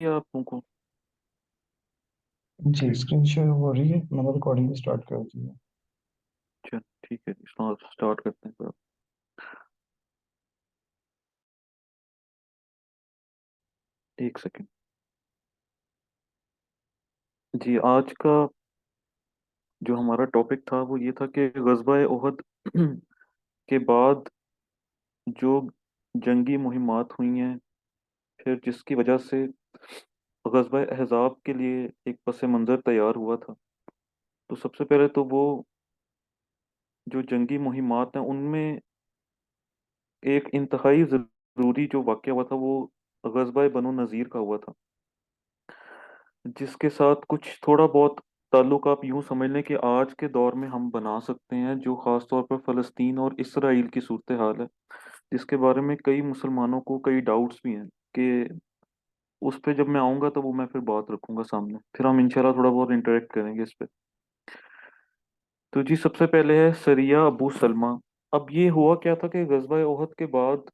या आप को? जी स्क्रीन शेयर हो रही है। मैंने रिकॉर्डिंग स्टार्ट कर दी है। अच्छा, ठीक है जी, स्टार्ट करते हैं फिर। एक सेकंड। जी, आज का जो हमारा टॉपिक था वो ये था कि ग़ज़वा ओहद के बाद जो जंगी मुहिमात हुई हैं, फिर जिसकी वजह से ग़ज़वा अहज़ाब के लिए एक पस मंज़र तैयार हुआ था। तो सबसे पहले तो वो जो जंगी मुहिमात हैं उनमें एक इंतहाई ज़रूरी जो वाक़या हुआ था वो ग़ज़वा बनु नज़ीर का हुआ था, जिसके साथ कुछ थोड़ा बहुत ताल्लुक आप यूँ समझ लें कि आज के दौर में हम बना सकते हैं, जो ख़ास तौर पर फ़लस्तीन और इसराइल की सूरत हाल है, जिसके बारे में कई मुसलमानों को कई डाउट्स भी हैं कि उस पे जब मैं आऊँगा तो वो मैं फिर बात रखूँगा सामने। फिर हम इंशाल्लाह थोड़ा बहुत इंटरेक्ट करेंगे इस पे। तो जी, सबसे पहले है सरिया अबू सलमा। अब ये हुआ क्या था कि ग़ज़वा ओहद के बाद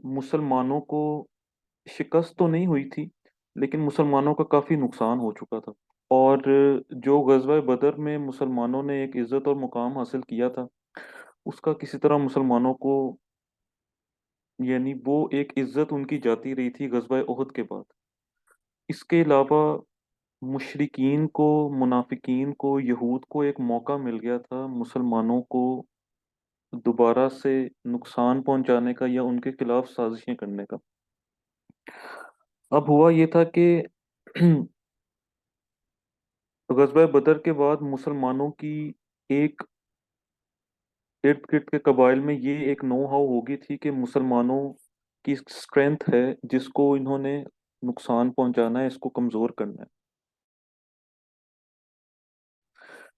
मुसलमानों को शिकस्त तो नहीं हुई थी, लेकिन मुसलमानों का काफ़ी नुकसान हो चुका था। और जो ग़ज़वा बदर में मुसलमानों ने एक इज़्ज़त और मुकाम हासिल किया था, उसका किसी तरह मुसलमानों को, यानी वो एक इज़्ज़त उनकी जाती रही थी ग़ज़वा उहद के बाद। इसके अलावा मुशरिकीन को, मुनाफ़िकीन को, यहूद को एक मौका मिल गया था मुसलमानों को दोबारा से नुकसान पहुँचाने का या उनके खिलाफ साज़िशें करने का। अब हुआ ये था कि ग़ज़वा बदर के बाद मुसलमानों की एक इर्द-गिर्द के कबाइल में ये एक नो हाउ हो गई थी कि मुसलमानों की स्ट्रेंथ है, जिसको इन्होंने नुकसान पहुँचाना है, इसको कमज़ोर करना है।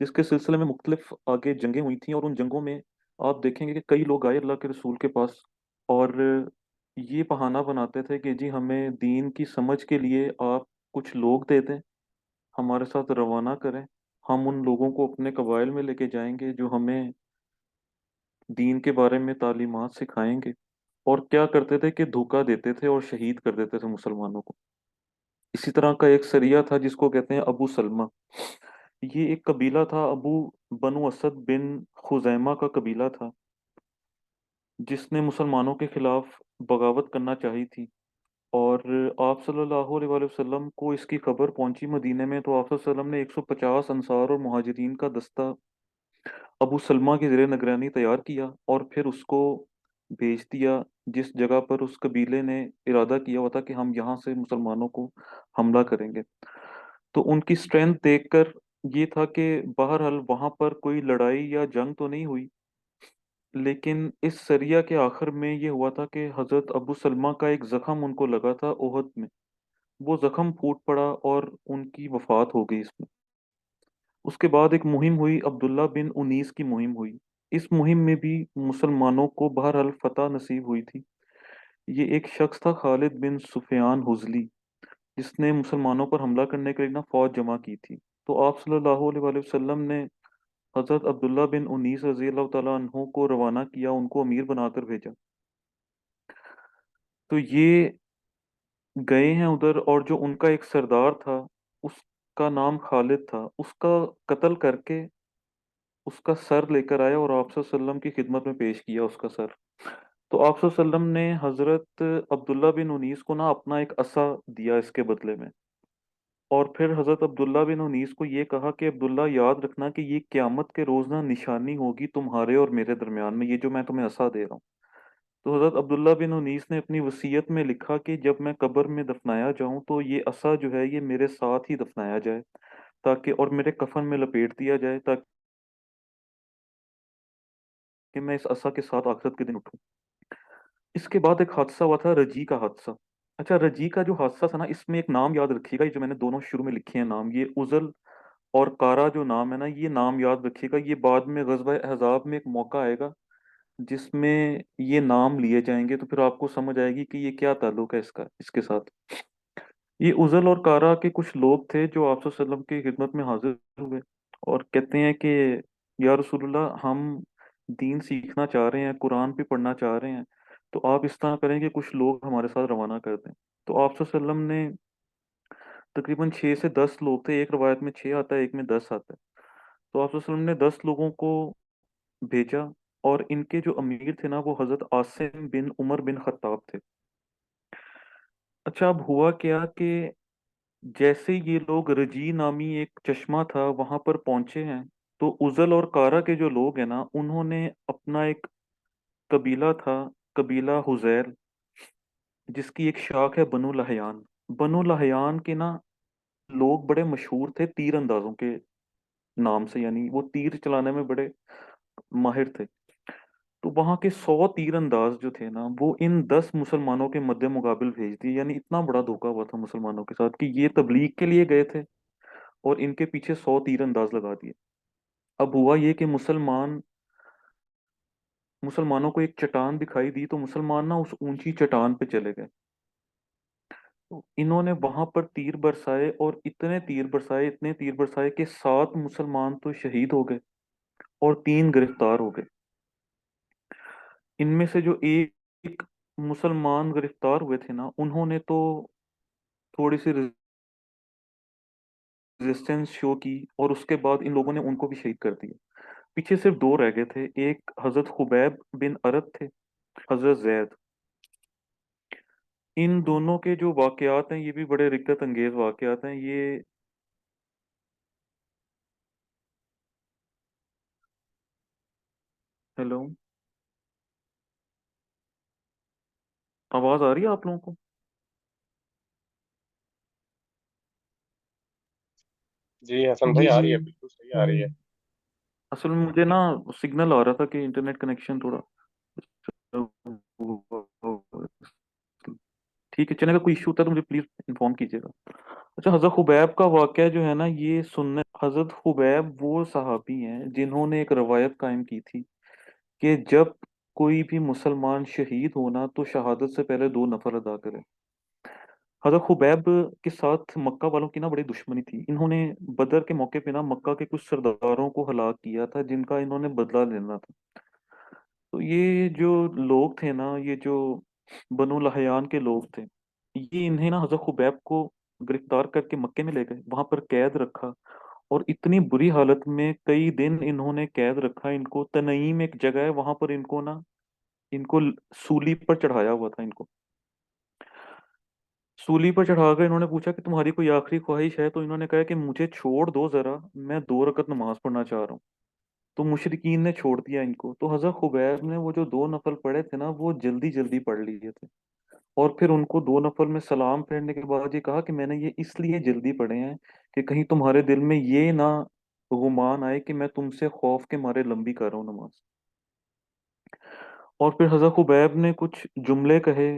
जिसके सिलसिले में मुख्तलिफ आगे जंगें हुई थीं और उन जंगों में आप देखेंगे कि कई लोग आए अल्लाह के रसूल के पास और ये बहाना बनाते थे कि जी हमें दीन की समझ के लिए आप कुछ लोग दे दें, हमारे साथ रवाना करें। हम उन लोगों को अपने कबाइल में लेके जाएँगे जो हमें दीन के बारे में तालीमात सिखाएँगे। और क्या करते थे कि धोखा देते थे और शहीद कर देते थे मुसलमानों को। इसी तरह का एक सरिया था जिसको कहते हैं अबू सलमा। ये एक कबीला था, अबू बनु असद बिन खुज़ैमा का कबीला था, जिसने मुसलमानों के खिलाफ बगावत करना चाही थी। और आप सल्लल्लाहु अलैहि वसल्लम को इसकी खबर पहुंची मदीने में, तो आप सल्लल्लाहु अलैहि वसल्लम ने 150 अंसार और मुहाजिरीन का दस्ता अबू सलमा की ज़ेर निगरानी तैयार किया और फिर उसको भेज दिया जिस जगह पर उस कबीले ने इरादा किया हुआ था कि हम यहाँ से मुसलमानों को हमला करेंगे। तो उनकी स्ट्रेंथ देखकर ये था कि बहरहाल वहाँ पर कोई लड़ाई या जंग तो नहीं हुई, लेकिन इस सरिया के आखिर में ये हुआ था कि हज़रत अबू सलमा का एक ज़ख्म उनको लगा था ओहद में। वो ज़ख्म फूट पड़ा और उनकी वफ़ात हो गई इसमें। उसके बाद एक मुहिम हुई, अब्दुल्ला बिन उनीस की मुहिम हुई। इस मुहिम में भी मुसलमानों को बहरहाल फ़तह नसीब हुई थी। ये एक शख्स था खालिद बिन सुफ़ियान हुज़ली, जिसने मुसलमानों पर हमला करने के लिए ना फ़ौज जमा की थी। तो आप सल्लल्लाहु अलैहि वसल्लम ने हज़रत अब्दुल्ला बिन उनीस रज़ियल्लाहु तआला अन्हु को रवाना किया, उनको अमीर बनाकर भेजा। तो ये गए हैं उधर और जो उनका एक सरदार था, उसका नाम खालिद था, उसका कत्ल करके उसका सर लेकर आए और आप सल्लल्लाहु अलैहि वसल्लम की खिदमत में पेश किया उसका सर। तो आप सल्लल्लाहु अलैहि वसल्लम ने हज़रत अब्दुल्ला बिन उनीस को ना अपना एक असा दिया इसके बदले में। और फिर हज़रत अब्दुल्ला बिन उनीस को ये कहा कि अब्दुल्ला, याद रखना कि ये क़यामत के रोज़ ना निशानी होगी तुम्हारे और मेरे दरमियान में, ये जो मैं तुम्हें असा दे रहा हूँ। तो हज़रत अब्दुल्ला बिन उनीस ने अपनी वसीयत में लिखा कि जब मैं कब्र में दफनाया जाऊँ तो ये असा जो है ये मेरे साथ ही दफनाया जाए, ताकि और मेरे कफ़न में लपेट दिया जाए, ताकि मैं इस असा के साथ आखिरत के दिन उठूँ। इसके बाद एक हादसा हुआ था, रजी का हादसा। अच्छा, रजी का जो हादसा था ना, इसमें एक नाम याद रखिएगा, ये जो मैंने दोनों शुरू में लिखे हैं नाम, ये उज़ल और कारा जो नाम है ना, ये नाम याद रखिएगा। ये बाद में ग़ज़वा अहज़ाब में एक मौका आएगा जिसमें ये नाम लिए जाएँगे, तो फिर आपको समझ आएगी कि ये क्या ताल्लुक है इसका इसके साथ। ये उज़ल और कारा के कुछ लोग थे जो आप वसल्लम की खिदमत में हाज़िर हुए और कहते हैं कि या रसूलल्लाह, हम दीन सीखना चाह रहे हैं, कुरान भी पढ़ना चाह रहे हैं, तो आप इस तरह करें कि कुछ लोग हमारे साथ रवाना कर दें। तो आप वसल्लम ने तकरीबन 6 से 10 लोग थे, एक रवायत में 6 आता है, एक में 10 आता है। तो आप वसल्लम ने 10 लोगों को भेजा, और इनके जो अमीर थे ना वो हजरत आसिम बिन उमर बिन खत्ताब थे। अच्छा, अब हुआ क्या कि जैसे ये लोग रजी नामी एक चश्मा था वहां पर पहुंचे हैं, तो उजल और कारा के जो लोग हैं ना उन्होंने अपना एक कबीला था, कबीला हुजैर, जिसकी एक शाख है बनु लहयान। बनु लहयान के ना लोग बड़े मशहूर थे तीर अंदाजों के नाम से, यानी वो तीर चलाने में बड़े माहिर थे। तो वहां के 100 तीरंदाज जो थे ना वो इन 10 मुसलमानों के मद्दे मुकाबिल भेज दिए, यानी इतना बड़ा धोखा हुआ था मुसलमानों के साथ कि ये तबलीग के लिए गए थे और इनके पीछे 100 तीरंदाज लगा दिए। अब हुआ ये कि मुसलमानों को एक चट्टान दिखाई दी, तो मुसलमान ना उस ऊंची चट्टान पे चले गए। तो इन्होंने वहां पर तीर बरसाए, और इतने तीर बरसाए कि 7 मुसलमान तो शहीद हो गए और 3 गिरफ्तार हो गए। इनमें से जो एक मुसलमान गिरफ्तार हुए थे ना उन्होंने तो थोड़ी सी रेजिस्टेंस शो की, और उसके बाद इन लोगों ने उनको भी शहीद कर दिया। पीछे सिर्फ 2 रह गए थे, एक हजरत खुबैब बिन अरत थे, हजरत जैद। इन दोनों के जो वाकयात हैं ये भी बड़े रिक्कत अंगेज वाकयात हैं ये। हेलो, आवाज आ रही है आप लोगों को? जी हसन भाई जी आ जी। रही है, बिल्कुल सही आ रही है। असल में मुझे ना सिग्नल आ रहा था कि इंटरनेट कनेक्शन थोड़ा ठीक है, चलेगा। कोई इशू होता है तो मुझे प्लीज इन्फॉर्म कीजिएगा। अच्छा, हजरत खुबैब का वाकया जो है ना ये सुनने, हजरत खुबैब वो सहाबी हैं जिन्होंने एक रवायत कायम की थी कि जब कोई भी मुसलमान शहीद होना तो शहादत से पहले 2 नफल अदा करे। हजरत खुबैब के साथ मक्का वालों की ना बड़ी दुश्मनी थी। इन्होंने बदर के मौके पे ना मक्का के कुछ सरदारों को हलाक किया था जिनका इन्होंने बदला लेना था। तो ये जो लोग थे ना, ये जो बनु लहयान के लोग थे, ये इन्हें ना हजरत खुबैब को गिरफ्तार करके मक्के में ले गए, वहां पर कैद रखा, और इतनी बुरी हालत में कई दिन इन्होंने कैद रखा। इनको तनईम एक जगह है वहां पर इनको सूली पर चढ़ाया हुआ था। इनको सूली पर चढ़ाकर इन्होंने पूछा कि तुम्हारी कोई आखिरी ख्वाहिश है? तो इन्होंने कहा कि मुझे छोड़ दो जरा, मैं 2 रकत नमाज पढ़ना चाह रहा हूँ। तो मुशरिकीन ने छोड़ दिया इनको। तो हजरत खुबैब ने वो जो 2 नफल पढ़े थे ना वो जल्दी जल्दी पढ़ लिए थे, और फिर उनको 2 नफल में सलाम फेरने के बाद ये कहा कि मैंने ये इसलिए जल्दी पढ़े हैं कि कहीं तुम्हारे दिल में ये ना गुमान आए कि मैं तुमसे खौफ के मारे लंबी कर रहा हूँ नमाज। और फिर हज़रत खुबैब ने कुछ जुमले कहे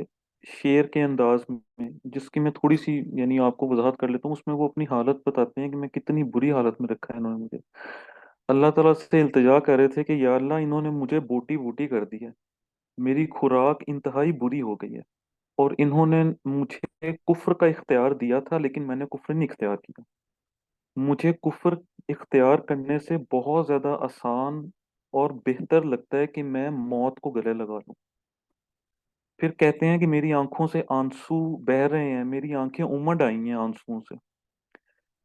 शेर के अंदाज में, जिसकी मैं थोड़ी सी यानी आपको वजाहत कर लेता हूँ। उसमें वो अपनी हालत बताते हैं कि मैं कितनी बुरी हालत में रखा है इन्होंने मुझे। अल्लाह ताला से इल्तिजा कर रहे थे कि या अल्लाह इन्होंने मुझे बोटी बोटी कर दी है, मेरी खुराक इंतहाई बुरी हो गई है, और इन्होंने मुझे कुफ्र का इख्तियार दिया था लेकिन मैंने कुफ्र नहीं इख्तियार किया। मुझे कुफ्र इख्तियार करने से बहुत ज्यादा आसान और बेहतर लगता है कि मैं मौत को गले लगा लूं। फिर कहते हैं कि मेरी आंखों से आंसू बह रहे हैं, मेरी आंखें उमड़ आई हैं आंसुओं से।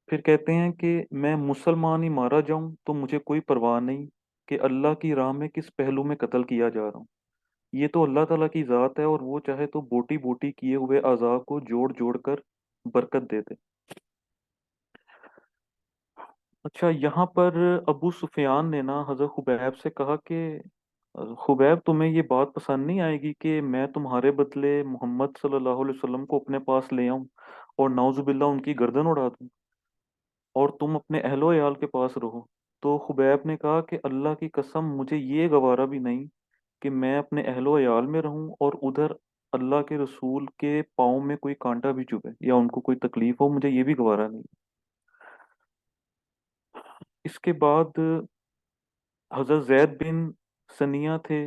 फिर कहते हैं कि मैं मुसलमान ही मारा जाऊं तो मुझे कोई परवाह नहीं कि अल्लाह की राह में किस पहलू में कत्ल किया जा रहा हूँ। ये तो अल्लाह ताला की जात है, और वो चाहे तो बोटी बोटी किए हुए अज़ा को जोड़ जोड़ कर बरकत दे दे। अच्छा, यहाँ पर अबू सुफियान ने ना हजरत खुबैब से कहा कि खुबैब तुम्हें ये बात पसंद नहीं आएगी कि मैं तुम्हारे बदले मोहम्मद सल्लल्लाहु अलैहि वसल्लम को अपने पास ले आऊं और नाउजुबिल्ला उनकी गर्दन उड़ा दूं, और तुम अपने अहलो याल के पास रहो। तो खुबैब ने कहा कि अल्लाह की कसम मुझे ये गवारा भी नहीं कि मैं अपने अहलो याल में रहूं और उधर अल्लाह के रसूल के पाँव में कोई कांटा भी चुभे या उनको कोई तकलीफ हो, मुझे ये भी गवारा नहीं। इसके बाद हजरत जैद बिन सनिया थे,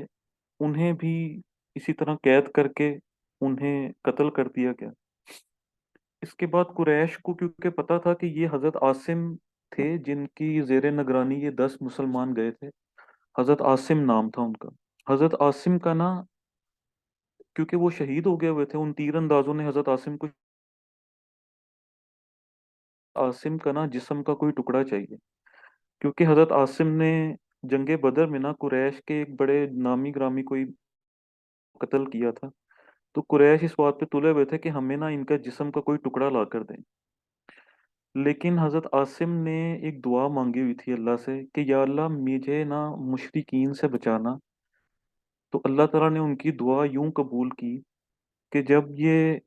उन्हें भी इसी तरह कैद करके उन्हें कत्ल कर दिया गया। इसके बाद कुरैश को क्योंकि पता था कि ये हजरत आसिम थे जिनकी जेर निगरानी ये 10 मुसलमान गए थे, हजरत आसिम नाम था उनका। हजरत आसिम का ना, क्योंकि वो शहीद हो गए हुए थे, उन तीर अंदाजों ने हजरत आसिम को आसिम का ना जिस्म का कोई टुकड़ा चाहिए, क्योंकि हजरत आसिम ने जंगे बदर में ना कुरैश के एक बड़े नामी ग्रामी कोई कत्ल किया था। तो कुरैश इस बात पे तुले हुए थे कि हमें ना इनका जिस्म का कोई टुकड़ा ला कर दें। लेकिन हजरत आसिम ने एक दुआ मांगी हुई थी अल्लाह से कि या अल्लाह मुझे ना मुशरिकीन से बचाना। तो अल्लाह ताला ने उनकी दुआ यूं कबूल की कि जब ये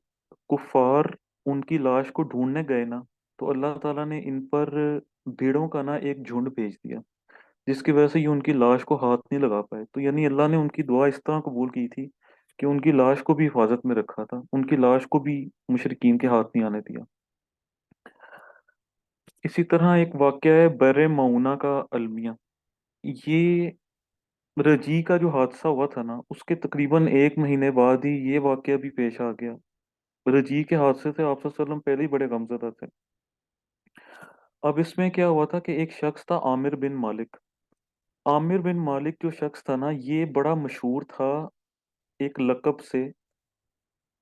कुफार उनकी लाश को ढूंढने गए ना, तो अल्लाह ताला ने इन पर भीड़ों का ना एक झुंड भेज दिया, जिसकी वजह से ये उनकी लाश को हाथ नहीं लगा पाए। तो यानी अल्लाह ने उनकी दुआ इस तरह कबूल की थी कि उनकी लाश को भी हिफाजत में रखा था, उनकी लाश को भी मुशरिकीन के हाथ नहीं आने दिया। इसी तरह एक वाकया है बरे मऊना का, अलमिया। ये रजी का जो हादसा हुआ था ना, उसके तकरीबन एक महीने बाद ही ये वाकया भी पेश आ गया। रजी के हादसे से आप सल्लल्लाहु अलैहि वसल्लम पहले ही बड़े गमज़दा थे। अब इसमें क्या हुआ था कि एक शख्स था आमिर बिन मालिक। आमिर बिन मालिक जो शख्स था ना, ये बड़ा मशहूर था एक लकब से।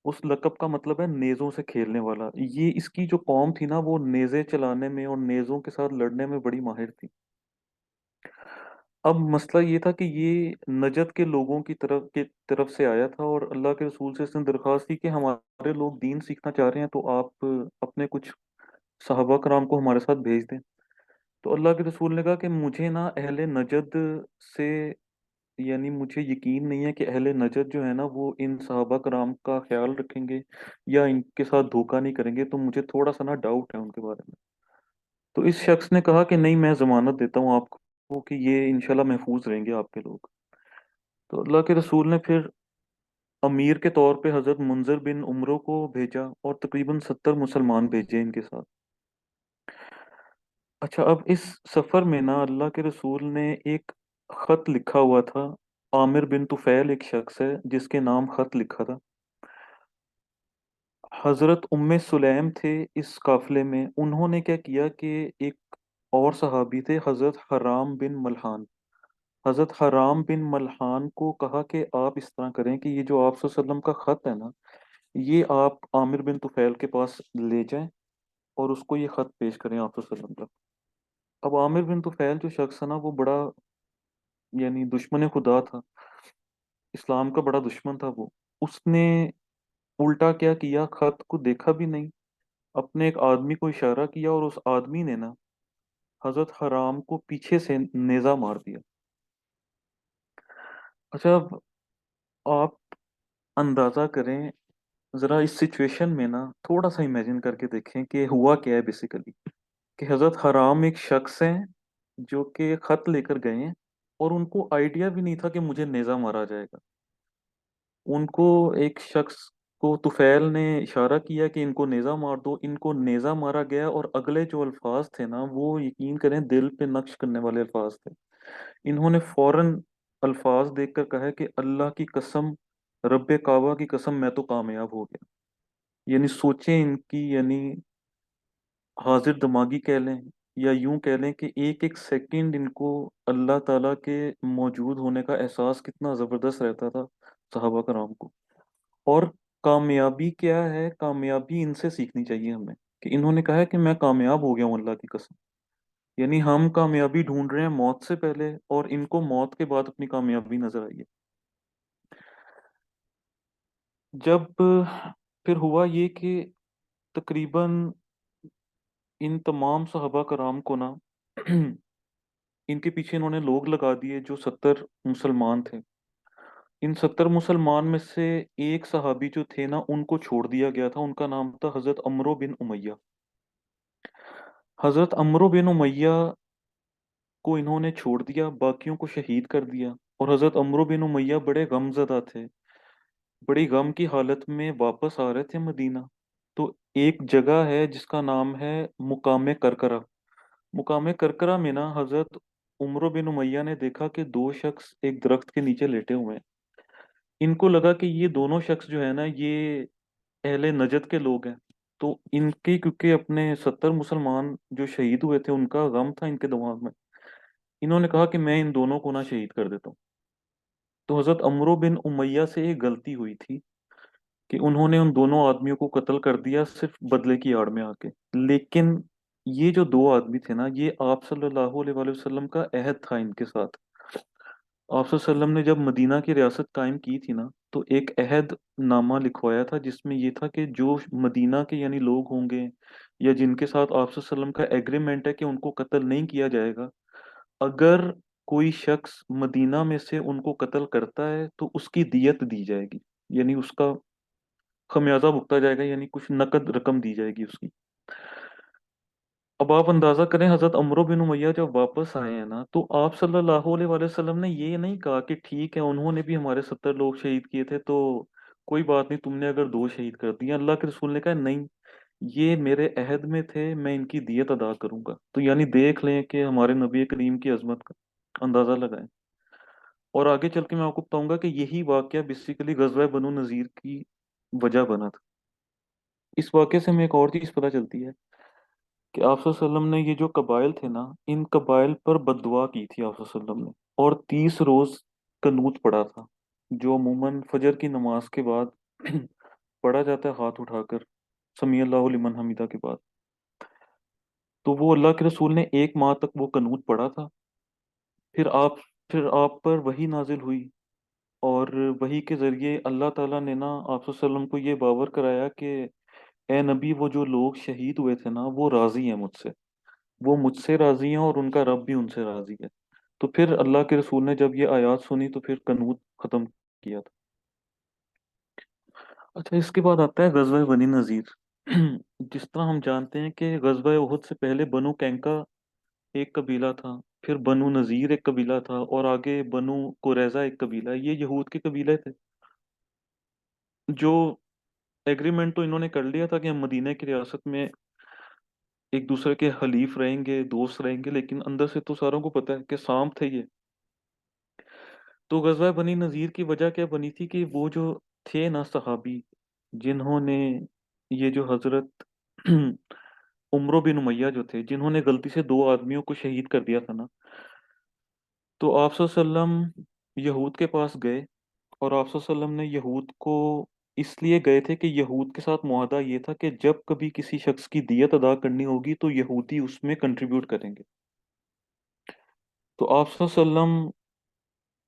उस लकब का मतलब है नेज़ों से खेलने वाला। ये इसकी जो कौम थी ना, वो नेज़े चलाने में और नेज़ों के साथ लड़ने में बड़ी माहिर थी। अब मसला ये था कि ये नजद के लोगों की तरफ से आया था, और अल्लाह के रसूल से इसने दरख्वास्त की कि हमारे लोग दीन सीखना चाह रहे हैं, तो आप अपने कुछ सहाबा कराम को हमारे साथ भेज दें। तो अल्लाह के रसूल ने कहा कि मुझे ना अहले नजद से, यानी मुझे यकीन नहीं है कि अहले नजद जो है ना वो इन सहाबा कराम का ख्याल रखेंगे या इनके साथ धोखा नहीं करेंगे। तो मुझे थोड़ा सा ना डाउट है उनके बारे में। तो इस शख्स ने कहा कि नहीं, मैं जमानत देता हूँ आपको कि ये इंशाल्लाह महफूज रहेंगे आपके लोग। तो अल्लाह के रसूल ने फिर अमीर के तौर पे हजरत मुंजर बिन उमरो को भेजा, और तकरीबन 70 मुसलमान भेजे इनके साथ। अच्छा, अब इस सफर में ना अल्लाह के रसूल ने एक खत लिखा हुआ था। आमिर बिन तुफैल एक शख्स है जिसके नाम खत लिखा था। हजरत उम्मे सुलैम थे इस काफिले में। उन्होंने क्या किया कि एक और सहाबी थे हजरत हराम बिन मल्हान। हजरत हराम बिन मल्हान को कहा कि आप इस तरह करें कि ये जो आप वसल्लम का खत है ना, ये आप आमिर बिन तुफैल के पास ले जाएं और उसको ये खत पेश करें आप वसल्लम का। अब आमिर बिन तुफैल जो शख्स है ना, वो बड़ा यानी दुश्मन खुदा था, इस्लाम का बड़ा दुश्मन था वो। उसने उल्टा क्या किया, खत को देखा भी नहीं, अपने एक आदमी को इशारा किया और उस आदमी ने ना हजरत हराम को पीछे से नेजा मार दिया। अच्छा, अब आप अंदाजा करें जरा इस सिचुएशन में ना, थोड़ा सा इमेजिन करके देखें कि हुआ क्या है बेसिकली। कि हजरत हराम एक शख्स हैं जो कि खत लेकर गए हैं, और उनको आइडिया भी नहीं था कि मुझे नेजा मारा जाएगा। उनको एक शख्स को तुफैल ने इशारा किया कि इनको नेजा मार दो, इनको नेजा मारा गया। और अगले जो अल्फाज थे ना, वो यकीन करें दिल पे नक्श करने वाले अल्फाज थे। इन्होंने फौरन अल्फाज देखकर कहा है कि अल्लाह की कसम, रब्बे काबा की कसम, मैं तो कामयाब हो गया। यानी सोचें इनकी, यानी हाजिर दिमागी कह लें या यूं कह लें कि एक एक सेकंड इनको अल्लाह ताला के मौजूद होने का एहसास कितना ज़बरदस्त रहता था सहाबा कराम को। और कामयाबी क्या है, कामयाबी इनसे सीखनी चाहिए हमें, कि इन्होंने कहा है कि मैं कामयाब हो गया हूँ अल्लाह की कसम। यानी हम कामयाबी ढूंढ रहे हैं मौत से पहले, और इनको मौत के बाद अपनी कामयाबी नजर आई है। जब फिर हुआ ये कि तकरीबन इन तमाम सहाबा कराम को ना इनके पीछे इन्होंने लोग लगा दिए जो 70 मुसलमान थे। इन 70 मुसलमान में से एक सहाबी जो थे ना, उनको छोड़ दिया गया था। उनका नाम था हजरत अमरो बिन उमैया। हजरत अमरो बिन उमैया को इन्होंने छोड़ दिया, बाकियों को शहीद कर दिया। और हजरत अमरो बिन उमैया बड़े गमजदा थे, बड़ी गम की हालत में वापस आ रहे थे मदीना। तो एक जगह है जिसका नाम है मुकामे करकरा। मुकामे करकरा में ना हजरत उमरो बिन उमैया ने देखा कि दो शख्स एक दरख्त के नीचे लेटे हुए हैं। इनको लगा कि ये दोनों शख्स जो है ना, ये अहले नजद के लोग हैं। तो इनके, क्योंकि अपने 70 मुसलमान जो शहीद हुए थे उनका गम था इनके दिमाग में, इन्होंने कहा कि मैं इन दोनों को ना शहीद कर देता हूँ। तो हजरत अमरो बिन उमैया से एक गलती हुई थी कि उन्होंने उन दोनों आदमियों को कत्ल कर दिया सिर्फ बदले की आड़ में आके। लेकिन ये जो दो आदमी थे ना, ये आप सल्लल्लाहु अलैहि वसल्लम का अहद था इनके साथ। आप सल्लल्लाहु अलैहि वसल्लम ने जब मदीना की रियासत कायम की थी ना, तो एक अहद नामा लिखवाया था जिसमें ये था कि जो मदीना के यानी लोग होंगे या जिनके साथ आप सल्लल्लाहु अलैहि वसल्लम का एग्रीमेंट है कि उनको कत्ल नहीं किया जाएगा, अगर कोई शख्स मदीना में से उनको कत्ल करता है तो उसकी दियत दी जाएगी, यानी उसका खमियाजा भुगता जाएगा, यानी कुछ नकद रकम दी जाएगी उसकी। अब आप अंदाजा करें, हजरत अमरो बिन उमैया जब वापस आए हैं ना, तो आप सल्लल्लाहु अलैहि वसल्लम ने ये नहीं कहा कि ठीक है उन्होंने भी हमारे 70 लोग शहीद किए थे तो कोई बात नहीं, तुमने अगर दो शहीद कर दिए। अल्लाह के रसूल ने कहा नहीं, ये मेरे अहद में थे, मैं इनकी दियत अदा करूंगा। तो यानी देख लें कि हमारे नबी करीम की अजमत का अंदाजा लगाएं। और आगे चल के मैं आपको बताऊंगा कि यही वाकया बेसिकली गजवा बनु नजीर की वजह बना था। इस वाकये से हमें एक और चीज पता चलती है कि आप वसल्लम ने ये जो कबाइल थे ना, इन कबाइल पर बददुआ की थी आप वसल्लम ने, और 30 रोज कनूत पड़ा था, जो अमूमन फजर की नमाज के बाद पढ़ा जाता है हाथ उठाकर, समी अल्लाहु लिमन हमीदा के बाद। तो वो अल्लाह के रसूल ने 1 माह तक वो कनूत पढ़ा था। फिर आप फिर आप पर वही नाजिल हुई, और वही के जरिए अल्लाह ताला ने ना आप वसल्लम को ये बावर कराया कि ए नबी, वो जो लोग शहीद हुए थे ना, वो राजी हैं मुझसे, वो मुझसे राजी हैं और उनका रब भी उनसे राजी है। तो फिर अल्लाह के रसूल ने जब ये आयत सुनी तो फिर कनूत खत्म किया था। अच्छा, इसके बाद आता है गजवा बनी नजीर। जिस तरह हम जानते हैं कि गजवा उहद से पहले बनु कैंका एक कबीला था, फिर बनु नजीर एक कबीला था, और आगे बनु कुरैजा एक कबीला, ये यहूद के कबीले थे। जो एग्रीमेंट तो इन्होंने कर लिया था कि हम मदीने की रियासत में एक दूसरे के हलीफ रहेंगे, दोस्त रहेंगे, लेकिन अंदर से तो सारों को पता है कि सांप थे ये। तो गज़वा बनी नज़ीर की वजह क्या बनी थी कि वो जो थे ना सहाबी, जिन्होंने ये जो हजरत उमरो बिन उमैया जो थे, जिन्होंने गलती से दो आदमियों को शहीद कर दिया था ना, तो आप सल्लम यहूद के पास गए, और आप सल्लम ने यहूद को इसलिए गए थे कि यहूद के साथ मुआहदा ये था कि जब कभी किसी शख्स की दियत अदा करनी होगी तो यहूदी उसमें कंट्रीब्यूट करेंगे। तो आप सल्लम,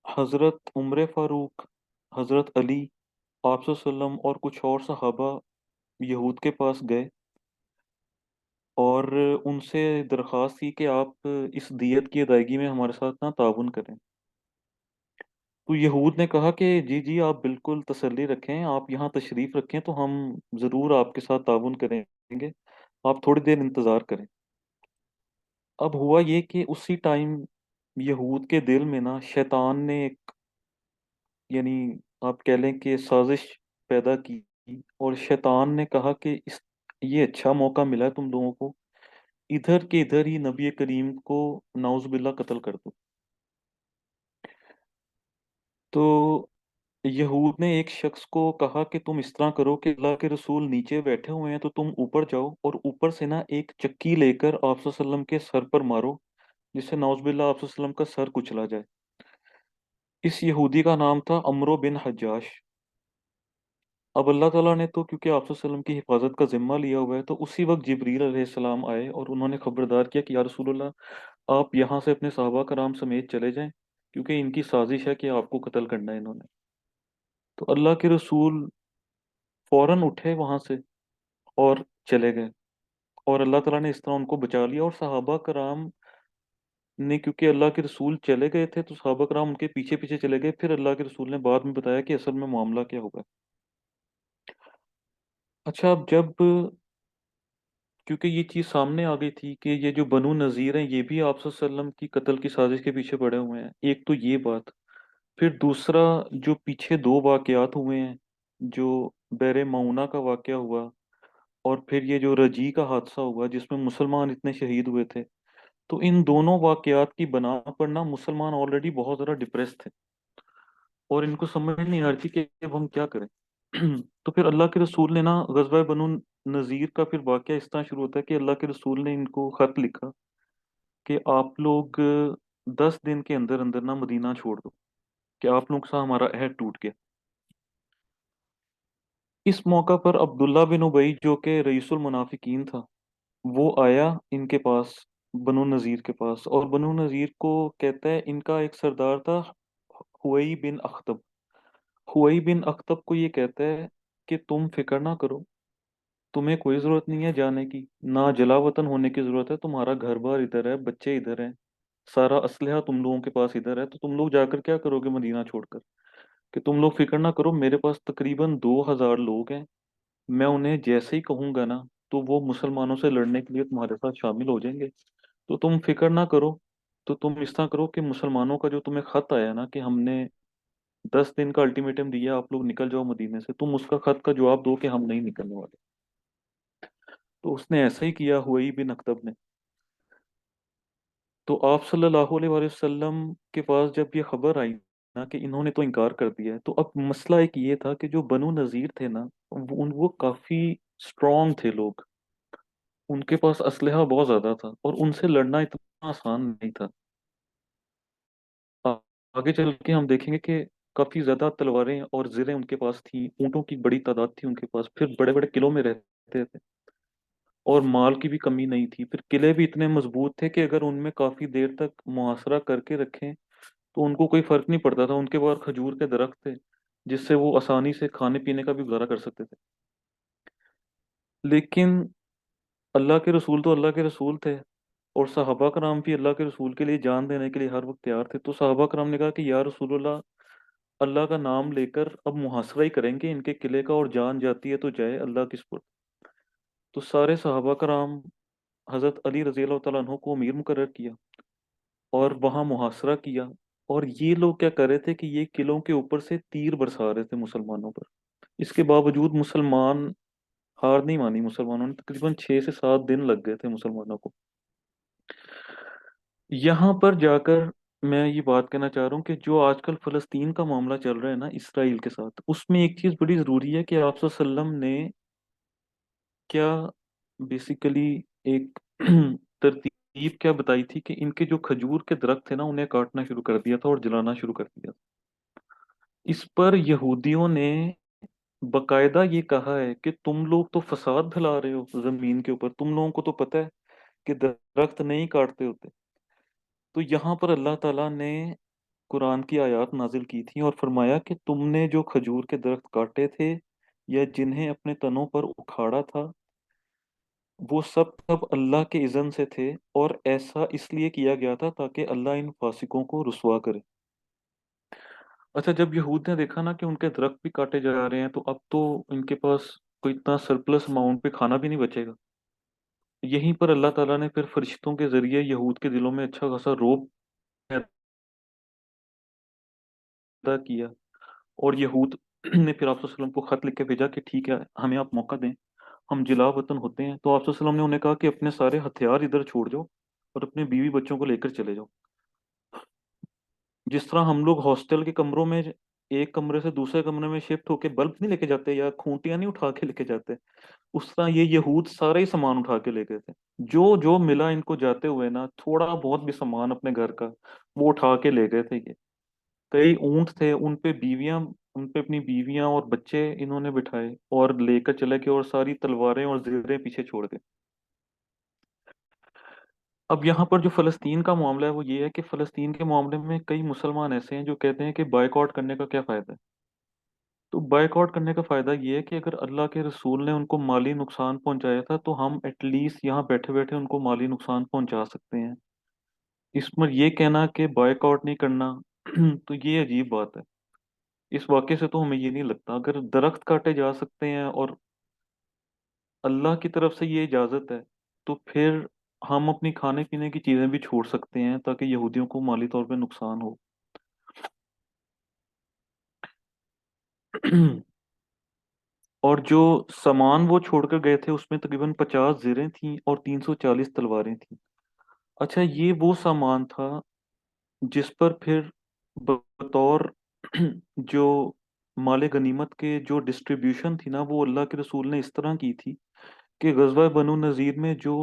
हजरत उम्र फारूक, हजरत अली, आप सल्लम और कुछ और सहाबा यहूद के पास गए और उनसे दरख्वास्त की कि आप इस दियत की अदायगी में हमारे साथ ना ताउन करें। तो यहूद ने कहा कि जी जी, आप बिल्कुल तसल्ली रखें, आप यहाँ तशरीफ़ रखें तो हम ज़रूर आपके साथ ताउन करेंगे, आप थोड़ी देर इंतज़ार करें। अब हुआ ये कि उसी टाइम यहूद के दिल में ना शैतान ने एक, यानी आप कह लें कि साजिश पैदा की, और शैतान ने कहा कि इस ये अच्छा मौका मिला है तुम लोगों को, इधर के इधर ही नबी करीम को नाउज़ुबिल्लाह कत्ल कर दो। तो यहूद ने एक शख्स को कहा कि तुम इस तरह करो कि अल्लाह के रसूल नीचे बैठे हुए हैं तो तुम ऊपर जाओ और ऊपर से ना एक चक्की लेकर आप वसल्लम के सर पर मारो, जिससे नाउज़ुबिल्लाह आप वसल्लम का सर कुचला जाए। इस यहूदी का नाम था अमरो बिन हज्जाश। अब अल्लाह ताला ने तो क्योंकि आप वसल्लम की हिफाजत का जिम्मा लिया हुआ है, तो उसी वक्त जिब्रील अलैहिस्सलाम आए और उन्होंने खबरदार किया कि या रसूलल्लाह, आप यहाँ से अपने सहाबा कराम समेत चले जाएं, क्योंकि इनकी साजिश है कि आपको कत्ल करना है इन्होंने। तो अल्लाह के रसूल फौरन उठे वहां से और चले गए, और अल्लाह ताला ने इस तरह उनको बचा लिया। और सहाबा कराम ने, क्योंकि अल्लाह के रसूल चले गए थे, तो सहाबा कराम उनके पीछे पीछे चले गए। फिर अल्लाह के रसूल ने बाद में बताया कि असल में मामला क्या होगा। अच्छा, अब जब क्योंकि ये चीज़ सामने आ गई थी कि ये जो बनु नज़ीर हैं ये भी आप वसल्लम की कत्ल की साजिश के पीछे पड़े हुए हैं, एक तो ये बात। फिर दूसरा, जो पीछे दो वाकयात हुए हैं, जो बैर मऊना का वाकया हुआ और फिर ये जो रजी का हादसा हुआ जिसमें मुसलमान इतने शहीद हुए थे, तो इन दोनों वाकयात की बना पर ना मुसलमान ऑलरेडी बहुत ज़्यादा डिप्रेस थे, और इनको समझ नहीं आ रही थी कि अब हम क्या करें। तो फिर अल्लाह के रसूल ने ना गज़वा बनु नज़ीर का फिर वाकया इस तरह शुरू होता है कि अल्लाह के रसूल ने इनको खत लिखा कि आप लोग 10 दिन के अंदर अंदर ना मदीना छोड़ दो, कि आप लोग से हमारा अहद टूट गया। इस मौका पर अब्दुल्ला बिन उबई, जो कि रईसुल मुनाफिकीन था, وہ آیا ان کے پاس، بنو نذیر کے پاس، اور بنو نذیر کو کہتا ہے، ان کا ایک سردار تھا ہوئی بن اختب، ہوئی بن اختب کو یہ کہتا ہے کہ تم فکر نہ کرو، تمہیں کوئی ضرورت نہیں ہے جانے کی، نہ جلا وطن ہونے کی ضرورت ہے، تمہارا گھر بار ادھر ہے، بچے ادھر ہیں، سارا اسلحہ تم لوگوں کے پاس ادھر ہے، تو تم لوگ جا کر کیا کرو گے مدینہ چھوڑ کر؟ کہ تم لوگ فکر نہ کرو، میرے پاس تقریباً 2,000 لوگ ہیں، میں انہیں جیسے ہی کہوں گا نا تو وہ مسلمانوں سے لڑنے کے لیے تمہارے ساتھ شامل ہو جائیں گے، تو تم فکر نہ کرو۔ تو تم اس طرح کرو کہ مسلمانوں کا جو تمہیں خط آیا نا کہ ہم نے 10 دن کا الٹیمیٹم دیا، آپ لوگ نکل جاؤ مدینے سے، تم اس کا خط کا جواب دو کہ ہم نہیں نکلنے والے۔ تو اس نے ایسا ہی کیا ہوئی بن اختب نے۔ تو آپ صلی اللہ علیہ وآلہ وسلم کے پاس جب یہ خبر آئی نا کہ انہوں نے تو انکار کر دیا ہے، تو اب مسئلہ ایک یہ تھا کہ جو بنو نذیر تھے نا، وہ کافی اسٹرانگ تھے لوگ، ان کے پاس اسلحہ بہت زیادہ تھا، اور ان سے لڑنا اتنا آسان نہیں تھا۔ آ- آگے چل کے ہم دیکھیں گے کہ کافی زیادہ تلواریں اور زرہیں ان کے پاس تھیں، اونٹوں کی بڑی تعداد تھی ان کے پاس، پھر بڑے بڑے قلعوں میں رہتے تھے، اور مال کی بھی کمی نہیں تھی، پھر قلعے بھی اتنے مضبوط تھے کہ اگر ان میں کافی دیر تک محاصرہ کر کے رکھیں تو ان کو کوئی فرق نہیں پڑتا تھا، ان کے پاس کھجور کے درخت تھے جس سے وہ آسانی سے کھانے پینے کا بھی گزارا کر سکتے تھے۔ لیکن اللہ کے رسول تو اللہ کے رسول تھے، اور صحابہ کرام بھی اللہ کے رسول کے لیے جان دینے کے لیے ہر وقت تیار تھے، تو صحابہ کرام نے کہا کہ یا رسول اللہ، اللہ کا نام لے کر اب محاصرہ ہی کریں گے ان کے قلعے کا، اور جان جاتی ہے تو جائے اللہ کی سپرد۔ تو سارے صحابہ کرام حضرت علی رضی اللہ تعالیٰ عنہ کو امیر مقرر کیا، اور وہاں محاصرہ کیا، اور یہ لوگ کیا کر رہے تھے کہ یہ قلعوں کے اوپر سے تیر برسا رہے تھے مسلمانوں پر۔ اس کے باوجود مسلمان ہار نہیں مانی، مسلمانوں نے تقریباً 6 سے 7 دن لگ گئے تھے مسلمانوں کو۔ یہاں پر جا کر میں یہ بات کہنا چاہ رہا ہوں کہ جو آج کل فلسطین کا معاملہ چل رہا ہے نا اسرائیل کے ساتھ، اس میں ایک چیز بڑی ضروری ہے کہ آپ صلی اللہ علیہ وسلم نے کیا بیسیکلی ایک ترتیب کیا بتائی تھی کہ ان کے جو کھجور کے درخت تھے نا انہیں کاٹنا شروع کر دیا تھا اور جلانا شروع کر دیا تھا۔ اس پر یہودیوں نے باقاعدہ یہ کہا ہے کہ تم لوگ تو فساد پھیلا رہے ہو زمین کے اوپر، تم لوگوں کو تو پتہ ہے کہ درخت نہیں کاٹتے ہوتے۔ تو یہاں پر اللہ تعالیٰ نے قرآن کی آیات نازل کی تھی اور فرمایا کہ تم نے جو کھجور کے درخت کاٹے تھے یا جنہیں اپنے تنوں پر اکھاڑا تھا، وہ سب اللہ کے اذن سے تھے، اور ایسا اس لیے کیا گیا تھا تاکہ اللہ ان فاسقوں کو رسوا کرے۔ اچھا، جب یہود نے دیکھا نا کہ ان کے درخت بھی کاٹے جا رہے ہیں، تو اب تو ان کے پاس کوئی اتنا سرپلس اماؤنٹ پہ کھانا بھی نہیں بچے گا۔ یہیں پر اللہ تعالیٰ نے پھر فرشتوں کے ذریعے یہود کے دلوں میں اچھا خاصا روب پیدا کیا، اور یہود نے پھر آپ صلی اللہ علیہ وسلم کو خط لکھ کے بھیجا کہ ٹھیک ہے، ہمیں آپ موقع دیں، ہم جلا وطن ہوتے ہیں۔ تو آپ صلی اللہ علیہ وسلم نے انہیں کہا کہ اپنے سارے ہتھیار ادھر چھوڑ جاؤ اور اپنے بیوی بچوں کو لے کر چلے جاؤ۔ جس طرح ہم لوگ ہاسٹل کے کمروں میں ایک کمرے سے دوسرے کمرے میں شفٹ ہو کے بلب نہیں لے کے جاتے یا کھونٹیاں نہیں اٹھا کے لے کے جاتے، اس طرح یہ یہود سارا ہی سامان اٹھا کے لے گئے تھے، جو جو ملا ان کو جاتے ہوئے نا، تھوڑا بہت بھی سامان اپنے گھر کا وہ اٹھا کے لے گئے تھے یہ۔ کئی اونٹ تھے، ان پہ بیویاں، ان پہ اپنی بیویاں اور بچے انہوں نے بٹھائے اور لے کر چلے گئے، اور ساری تلواریں اور زرہیں پیچھے چھوڑ گئے۔ اب یہاں پر جو فلسطین کا معاملہ ہے وہ یہ ہے کہ فلسطین کے معاملے میں کئی مسلمان ایسے ہیں جو کہتے ہیں کہ بائیک آؤٹ کرنے کا کیا فائدہ ہے؟ تو بائیک آؤٹ کرنے کا فائدہ یہ ہے کہ اگر اللہ کے رسول نے ان کو مالی نقصان پہنچایا تھا تو ہم ایٹ لیسٹ یہاں بیٹھے بیٹھے ان کو مالی نقصان پہنچا سکتے ہیں۔ اس میں یہ کہنا کہ بائیک آؤٹ نہیں کرنا تو یہ عجیب بات ہے۔ اس واقعے سے تو ہمیں یہ نہیں لگتا، اگر درخت کاٹے جا سکتے ہیں اور اللہ کی طرف سے یہ اجازت ہے، تو پھر ہم اپنی کھانے پینے کی چیزیں بھی چھوڑ سکتے ہیں تاکہ یہودیوں کو مالی طور پہ نقصان ہو۔ اور جو سامان وہ چھوڑ کر گئے تھے اس میں تقریباً 50 زریں تھیں اور 340 تلواریں تھیں۔ اچھا، یہ وہ سامان تھا جس پر پھر بطور جو مال غنیمت کے جو ڈسٹریبیوشن تھی نا، وہ اللہ کے رسول نے اس طرح کی تھی کہ غزوہ بنو نذیر میں جو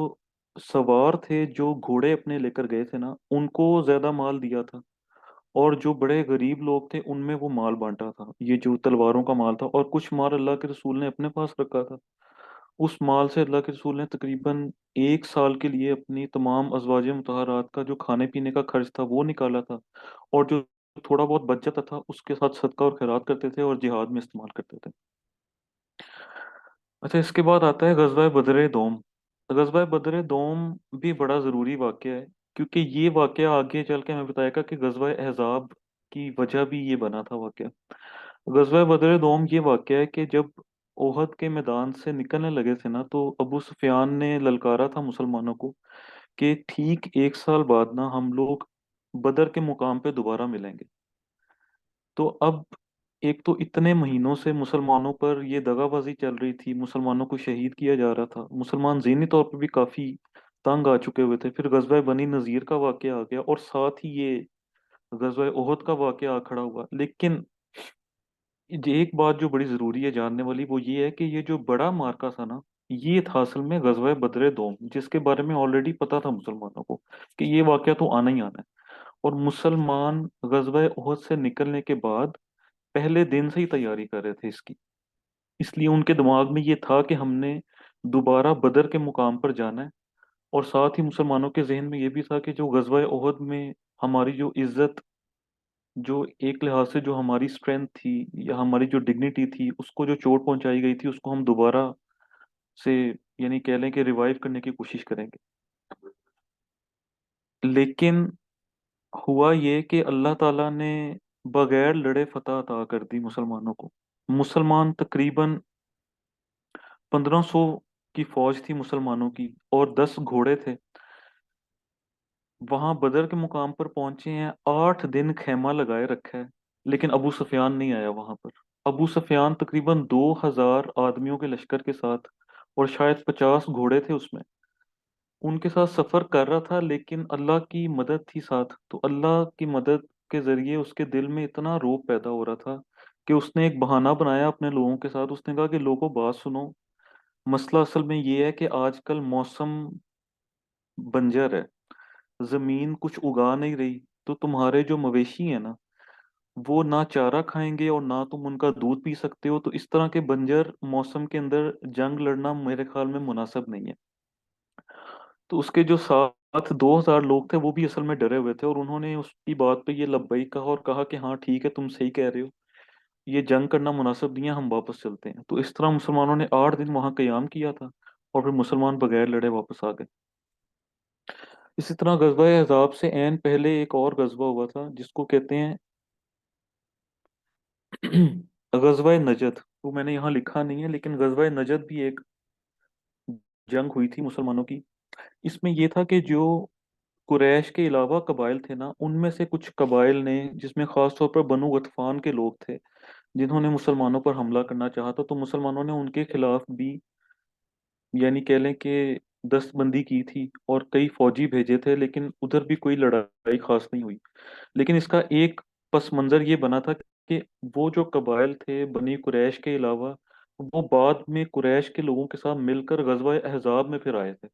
سوار تھے، جو گھوڑے اپنے لے کر گئے تھے نا، ان کو زیادہ مال دیا تھا، اور جو بڑے غریب لوگ تھے ان میں وہ مال بانٹا تھا، یہ جو تلواروں کا مال تھا، اور کچھ مال اللہ کے رسول نے اپنے پاس رکھا تھا۔ उस माल से अल्लाह के रसूल ने तकरीबन 1 साल के लिए अपनी तमाम अजवाज मुतहरात का जो खाने पीने का खर्च था वो निकाला था, और जो थोड़ा बहुत बच जाता था उसके साथ सदका और खैरात करते थे और जिहाद में इस्तेमाल करते थे। अच्छा, इसके बाद आता है गज़वा बदर दोम। गज़वा बदर दोम भी बड़ा ज़रूरी वाक़या है, क्योंकि ये वाक़या आगे चल के हमें बताएगा कि गज़वा अहज़ाब की वजह भी ये बना था वाक़या। गज़वा बदर दोम ये वाक़या है कि जब ओहद के मैदान से निकलने लगे थे ना, तो अबू सुफियान ने ललकारा था मुसलमानों को कि ठीक 1 साल बाद ना हम लोग बदर के मुकाम पे दोबारा मिलेंगे। तो अब एक तो इतने महीनों से मुसलमानों पर ये दगाबाजी चल रही थी, मुसलमानों को शहीद किया जा रहा था, मुसलमान ज़हनी तौर पर भी काफ़ी तंग आ चुके हुए थे। फिर गज़वा बनी नज़ीर का वाक़या आ गया और साथ ही ये गज़वा ओहद का वाक़या आ खड़ा हुआ। लेकिन एक बात जो बड़ी ज़रूरी है जानने वाली, वो ये है कि ये जो बड़ा मार्का था ना, ये था असल में गज़वा बदर दोम, जिसके बारे में ऑलरेडी पता था मुसलमानों को कि ये वाक़या तो आना ही आना है। और मुसलमान गज़वा ओहद से निकलने के बाद पहले दिन से ही तैयारी कर रहे थे इसकी। इसलिए उनके दिमाग में ये था कि हमने दोबारा बदर के मुकाम पर जाना है। और साथ ही मुसलमानों के ज़हन में ये भी था कि जो गज़वा ओहद में हमारी जो इज़्ज़त, जो एक लिहाज से जो हमारी स्ट्रेंथ थी या हमारी जो डिग्निटी थी, उसको जो चोट पहुंचाई गई थी, उसको हम दोबारा से यानी कह लें कि रिवाइव करने की कोशिश करेंगे। लेकिन हुआ ये कि अल्लाह ताला ने बगैर लड़े फतह अता कर दी मुसलमानों को। मुसलमान तकरीबन 1500 की फौज थी मुसलमानों की, और 10 घोड़े थे। वहां बदर के मुकाम पर पहुंचे हैं, 8 दिन खेमा लगाए रखा है, लेकिन अबू सुफियान नहीं आया वहां पर। अबू सुफियान तकरीबन 2000 आदमियों के लश्कर के साथ, और शायद 50 घोड़े थे उसमें, उनके साथ सफर कर रहा था। लेकिन अल्लाह की मदद थी साथ, तो अल्लाह की मदद के जरिए उसके दिल में इतना रोब पैदा हो रहा था कि उसने एक बहाना बनाया अपने लोगों के साथ। उसने कहा कि लोगों बात सुनो, मसला असल में ये है कि आजकल मौसम बंजर है, जमीन कुछ उगा नहीं रही, तो तुम्हारे जो मवेशी है ना, वो ना चारा खाएंगे और ना तुम उनका दूध पी सकते हो। तो इस तरह के बंजर मौसम के अंदर जंग लड़ना मेरे ख्याल में मुनासिब नहीं है। तो उसके जो साथ 2000 लोग थे वो भी असल में डरे हुए थे, और उन्होंने उसकी बात पे ये लब्बई कहा और कहा कि हाँ ठीक है, तुम सही कह रहे हो, ये जंग करना मुनासिब नहीं है, हम वापस चलते हैं। तो इस तरह मुसलमानों ने 8 दिन वहां कयाम किया था, और फिर मुसलमान बगैर लड़े वापस आ गए। इसी तरह गजवा अहज़ाब से ऐन पहले एक और गजवा हुआ था जिसको कहते हैं गजवा नजद। वो मैंने यहाँ लिखा नहीं है, लेकिन गजवा नजद भी एक जंग हुई थी मुसलमानों की। इसमें यह था कि जो कुरैश के अलावा कबाइल थे ना, उनमें से कुछ कबाइल ने, जिसमें खास तौर पर बनु गतफान के लोग थे, जिन्होंने मुसलमानों पर हमला करना चाहा था, तो मुसलमानों ने उनके खिलाफ भी यानी कह लें कि दस्तबंदी की थी और कई फौजी भेजे थे, लेकिन उधर भी कोई लड़ाई खास नहीं हुई। लेकिन इसका एक पस मंजर ये बना था कि वो जो कबाइल थे बनी कुरैश के अलावा, वो बाद में कुरैश के लोगों के साथ मिलकर गजवा अहजाब में फिर आए थे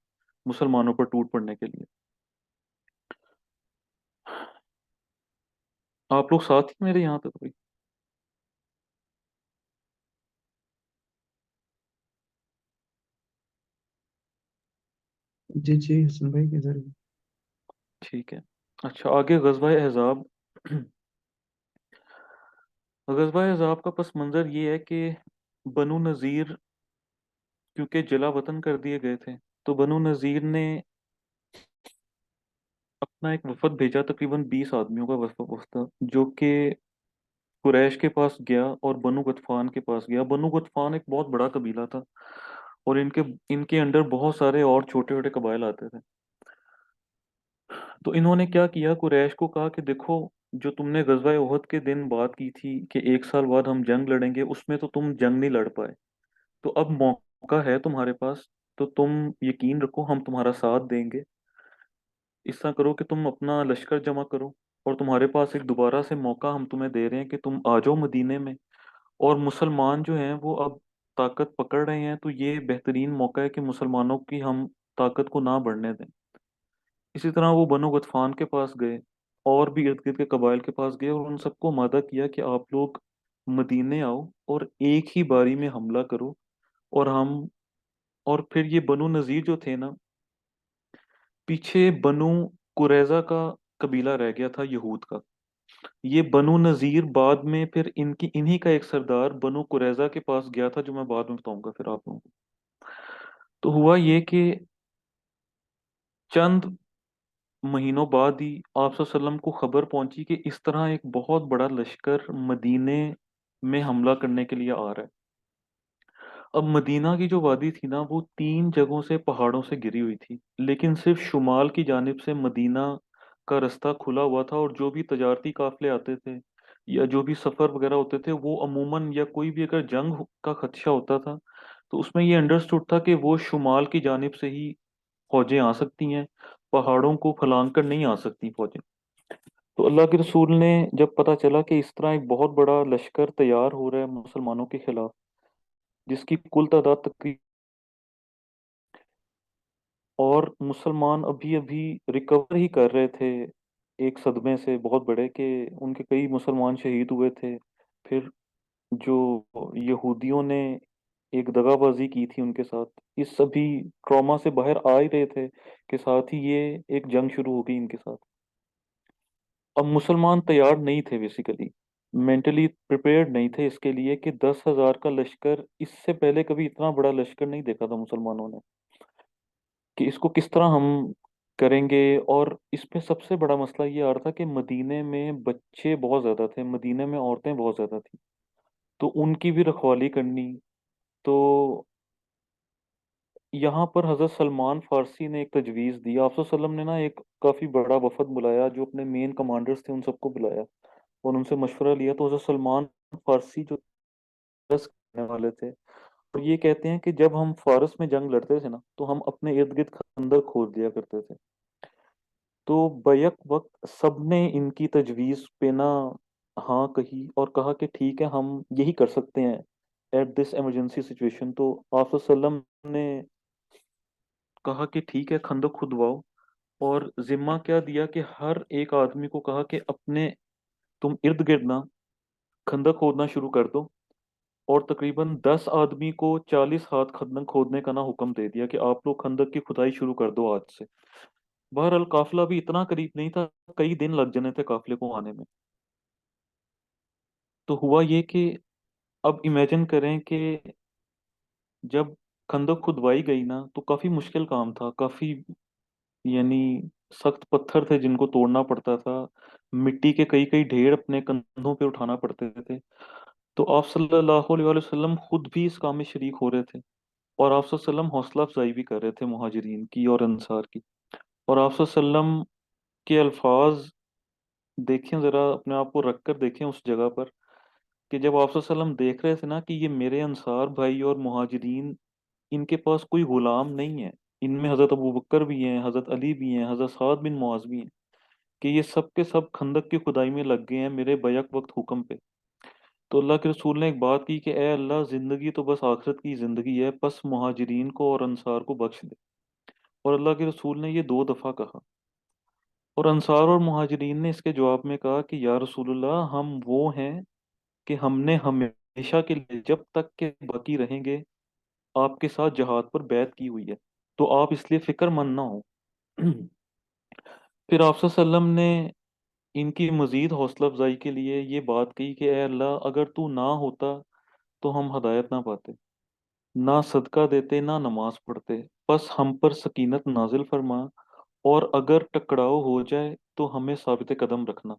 मुसलमानों पर टूट पड़ने के लिए। आप लोग साथ ही मेरे यहाँ तक भाई? जी जी हसन भाई किधर है? ठीक है। अच्छा, आगे गजवा अहजाब। गजवा अहजाब का पस मंजर ये है कि बनु नज़ीर क्योंकि जला वतन कर दिए गए थे, तो बनु नज़ीर ने अपना एक वफद भेजा, तकरीबन 20 आदमियों का वफद था, जो कि कुरैश के पास गया और बनु गतफान के पास गया। बनु गतफान एक बहुत बड़ा कबीला था, और इनके इनके अंडर बहुत सारे और छोटे छोटे कबाइल आते थे। तो इन्होंने क्या किया, कुरैश को कहा कि देखो, जो तुमने गजवा ओहद के दिन बात की थी कि 1 साल बाद हम जंग लड़ेंगे, उसमें तो तुम जंग नहीं लड़ पाए। तो अब मौका है तुम्हारे पास, तो तुम यकीन रखो हम तुम्हारा साथ देंगे। इस तरह करो कि तुम अपना लश्कर जमा करो, और तुम्हारे पास एक दोबारा से मौका हम तुम्हें दे रहे हैं कि तुम आ जाओ मदीने में। और मुसलमान जो हैं वो अब ताकत पकड़ रहे हैं, तो ये बेहतरीन मौका है कि मुसलमानों की हम ताकत को ना बढ़ने दें। इसी तरह वो बनो गतफान के पास गए, और भी इर्द गिर्द के कबाइल के पास गए, और उन सबको मादा किया कि आप लोग मदीने आओ और एक ही बारी में हमला करो, और हम اور پھر یہ بنو نذیر جو تھے نا، پیچھے بنو قریظہ کا قبیلہ رہ گیا تھا یہود کا. یہ بنو نذیر بعد میں پھر انہی کا ایک سردار بنو قریظہ کے پاس گیا تھا، جو میں بعد میں بتاؤں گا پھر آپ لوگوں کو. تو ہوا یہ کہ چند مہینوں بعد ہی آپ صلی اللہ علیہ وسلم کو خبر پہنچی کہ اس طرح ایک بہت بڑا لشکر مدینے میں حملہ کرنے کے لیے آ رہا ہے. اب مدینہ کی جو وادی تھی نا، وہ 3 جگہوں سے پہاڑوں سے گری ہوئی تھی، لیکن صرف شمال کی جانب سے مدینہ کا رستہ کھلا ہوا تھا، اور جو بھی تجارتی قافلے آتے تھے یا جو بھی سفر وغیرہ ہوتے تھے، وہ عموماً یا کوئی بھی اگر جنگ کا خدشہ ہوتا تھا تو اس میں یہ انڈرسٹوڈ تھا کہ وہ شمال کی جانب سے ہی فوجیں آ سکتی ہیں، پہاڑوں کو پھلانگ کر نہیں آ سکتی فوجیں. تو اللہ کے رسول نے جب پتہ چلا کہ اس طرح ایک بہت بڑا لشکر تیار ہو رہا ہے مسلمانوں کے خلاف، جس کی کل تعداد تقریباً، اور مسلمان ابھی ابھی ریکور ہی کر رہے تھے ایک صدمے سے بہت بڑے، کہ ان کے کئی مسلمان شہید ہوئے تھے. پھر جو یہودیوں نے ایک دغا بازی کی تھی ان کے ساتھ، اس سبھی ٹراما سے باہر آ ہی رہے تھے کہ ساتھ ہی یہ ایک جنگ شروع ہو گئی ان کے ساتھ. اب مسلمان تیار نہیں تھے، بیسیکلی مینٹلی پریپیئرڈ نہیں تھے اس کے لیے کہ 10,000 کا لشکر، اس سے پہلے کبھی اتنا بڑا لشکر نہیں دیکھا تھا مسلمانوں نے، کہ اس کو کس طرح ہم کریں گے. اور اس میں سب سے بڑا مسئلہ یہ آ رہا تھا کہ مدینے میں بچے بہت زیادہ تھے، مدینے میں عورتیں بہت زیادہ تھیں، تو ان کی بھی رکھوالی کرنی. تو یہاں پر حضرت سلمان فارسی نے ایک تجویز دی. آپ صلی اللہ علیہ وسلم نے نا ایک کافی بڑا وفد بلایا، جو اپنے مین کمانڈرز تھے ان سب کو بلایا اور ان سے مشورہ لیا. تو حضرت سلمان فارسی جو فارس کرنے والے تھے، اور یہ کہتے ہیں کہ جب ہم فارس میں جنگ لڑتے تھے نا، تو ہم اپنے ارد گرد خندق کھود دیا کرتے تھے. تو بیک وقت سب نے ان کی تجویز پہ نا ہاں کہی، اور کہا کہ ٹھیک ہے، ہم یہی کر سکتے ہیں ایٹ دس ایمرجنسی سچویشن. تو آپ صلی اللہ علیہ وسلم نے کہا کہ ٹھیک ہے، خندق کھدواؤ. اور ذمہ کیا دیا کہ ہر ایک آدمی کو کہا کہ اپنے تم ارد گرد نا خندق کھودنا شروع کر دو. اور تقریباً 10 آدمی کو 40 ہاتھ خندق کھودنے کا نا حکم دے دیا کہ آپ لوگ خندق کی کھدائی شروع کر دو آج سے. بہرحال قافلہ بھی اتنا قریب نہیں تھا، کئی دن لگ جانے تھے قافلے کو آنے میں. تو ہوا یہ کہ اب امیجن کریں کہ جب خندق کھدوائی گئی نا، تو کافی مشکل کام تھا، کافی یعنی سخت پتھر تھے جن کو توڑنا پڑتا تھا، مٹی کے کئی کئی ڈھیر اپنے کندھوں پہ اٹھانا پڑتے تھے. تو آپ صلی اللہ علیہ وآلہ وسلم خود بھی اس کام میں شریک ہو رہے تھے، اور آپ صلی اللہ علیہ وسلم حوصلہ افزائی بھی کر رہے تھے مہاجرین کی اور انصار کی. اور آپ صلی اللہ علیہ وسلم کے الفاظ دیکھیں، ذرا اپنے آپ کو رکھ کر دیکھیں اس جگہ پر، کہ جب آپ صلی اللہ علیہ وسلم دیکھ رہے تھے نا کہ یہ میرے انصار بھائی اور مہاجرین، ان کے پاس کوئی غلام نہیں ہے، ان میں حضرت ابو بکر بھی ہیں، حضرت علی بھی ہیں، حضرت سعد بن معاذ بھی ہیں، کہ یہ سب کے سب خندق کی کھدائی میں لگ گئے ہیں میرے بیک وقت حکم پہ. تو اللہ کے رسول نے ایک بات کی کہ اے اللہ، زندگی تو بس آخرت کی زندگی ہے، بس مہاجرین کو اور انصار کو بخش دے. اور اللہ کے رسول نے یہ 2 دفعہ کہا. اور انصار اور مہاجرین نے اس کے جواب میں کہا کہ یا رسول اللہ، ہم وہ ہیں کہ ہم نے ہمیشہ کے لیے جب تک کہ باقی رہیں گے آپ کے ساتھ جہاد پر بیعت کی ہوئی ہے، تو آپ اس لیے فکر مند نہ ہو. پھر آپ صلی اللہ علیہ وسلم نے ان کی مزید حوصلہ افزائی کے لیے یہ بات کہی کہ اے اللہ، اگر تو نہ ہوتا تو ہم ہدایت نہ پاتے، نہ صدقہ دیتے، نہ نماز پڑھتے. بس ہم پر سکینت نازل فرما، اور اگر ٹکراؤ ہو جائے تو ہمیں ثابت قدم رکھنا.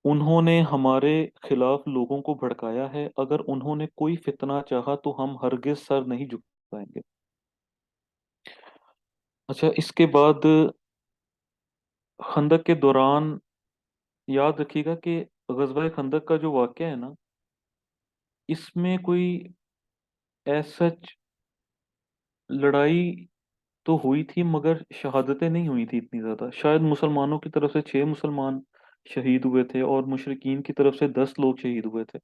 انہوں نے ہمارے خلاف لوگوں کو بھڑکایا ہے، اگر انہوں نے کوئی فتنہ چاہا تو ہم ہرگز سر نہیں جھکائیں گے. اچھا، اس کے بعد خندق کے دوران یاد رکھیے گا کہ غزوہ خندق کا جو واقعہ ہے نا، اس میں کوئی ایز سچ لڑائی تو ہوئی تھی، مگر شہادتیں نہیں ہوئی تھی اتنی زیادہ. شاید مسلمانوں کی طرف سے 6 مسلمان شہید ہوئے تھے، اور مشرقین کی طرف سے 10 لوگ شہید ہوئے تھے.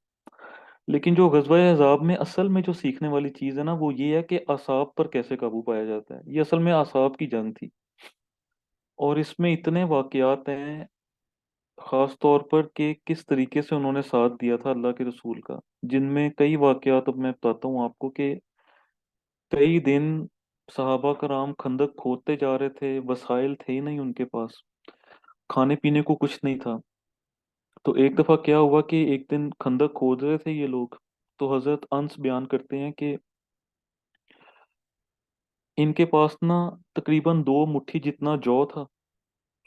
لیکن جو غزوہ احزاب میں اصل میں جو سیکھنے والی چیز ہے نا، وہ یہ ہے کہ اعصاب پر کیسے قابو پایا جاتا ہے. یہ اصل میں اعصاب کی جنگ تھی، اور اس میں اتنے واقعات ہیں، خاص طور پر کہ کس طریقے سے انہوں نے ساتھ دیا تھا اللہ کے رسول کا، جن میں کئی واقعات اب میں بتاتا ہوں آپ کو. کہ कई दिन सहाबा कराम खंदक खोदते जा रहे थे, वसाइल थे ही नहीं उनके पास, खाने पीने को कुछ नहीं था। तो एक दफा क्या हुआ कि एक दिन खंदक खोद रहे थे ये लोग, तो हजरत अंस बयान करते हैं कि इनके पास ना तकरीबन 2 मुट्ठी जितना जौ था,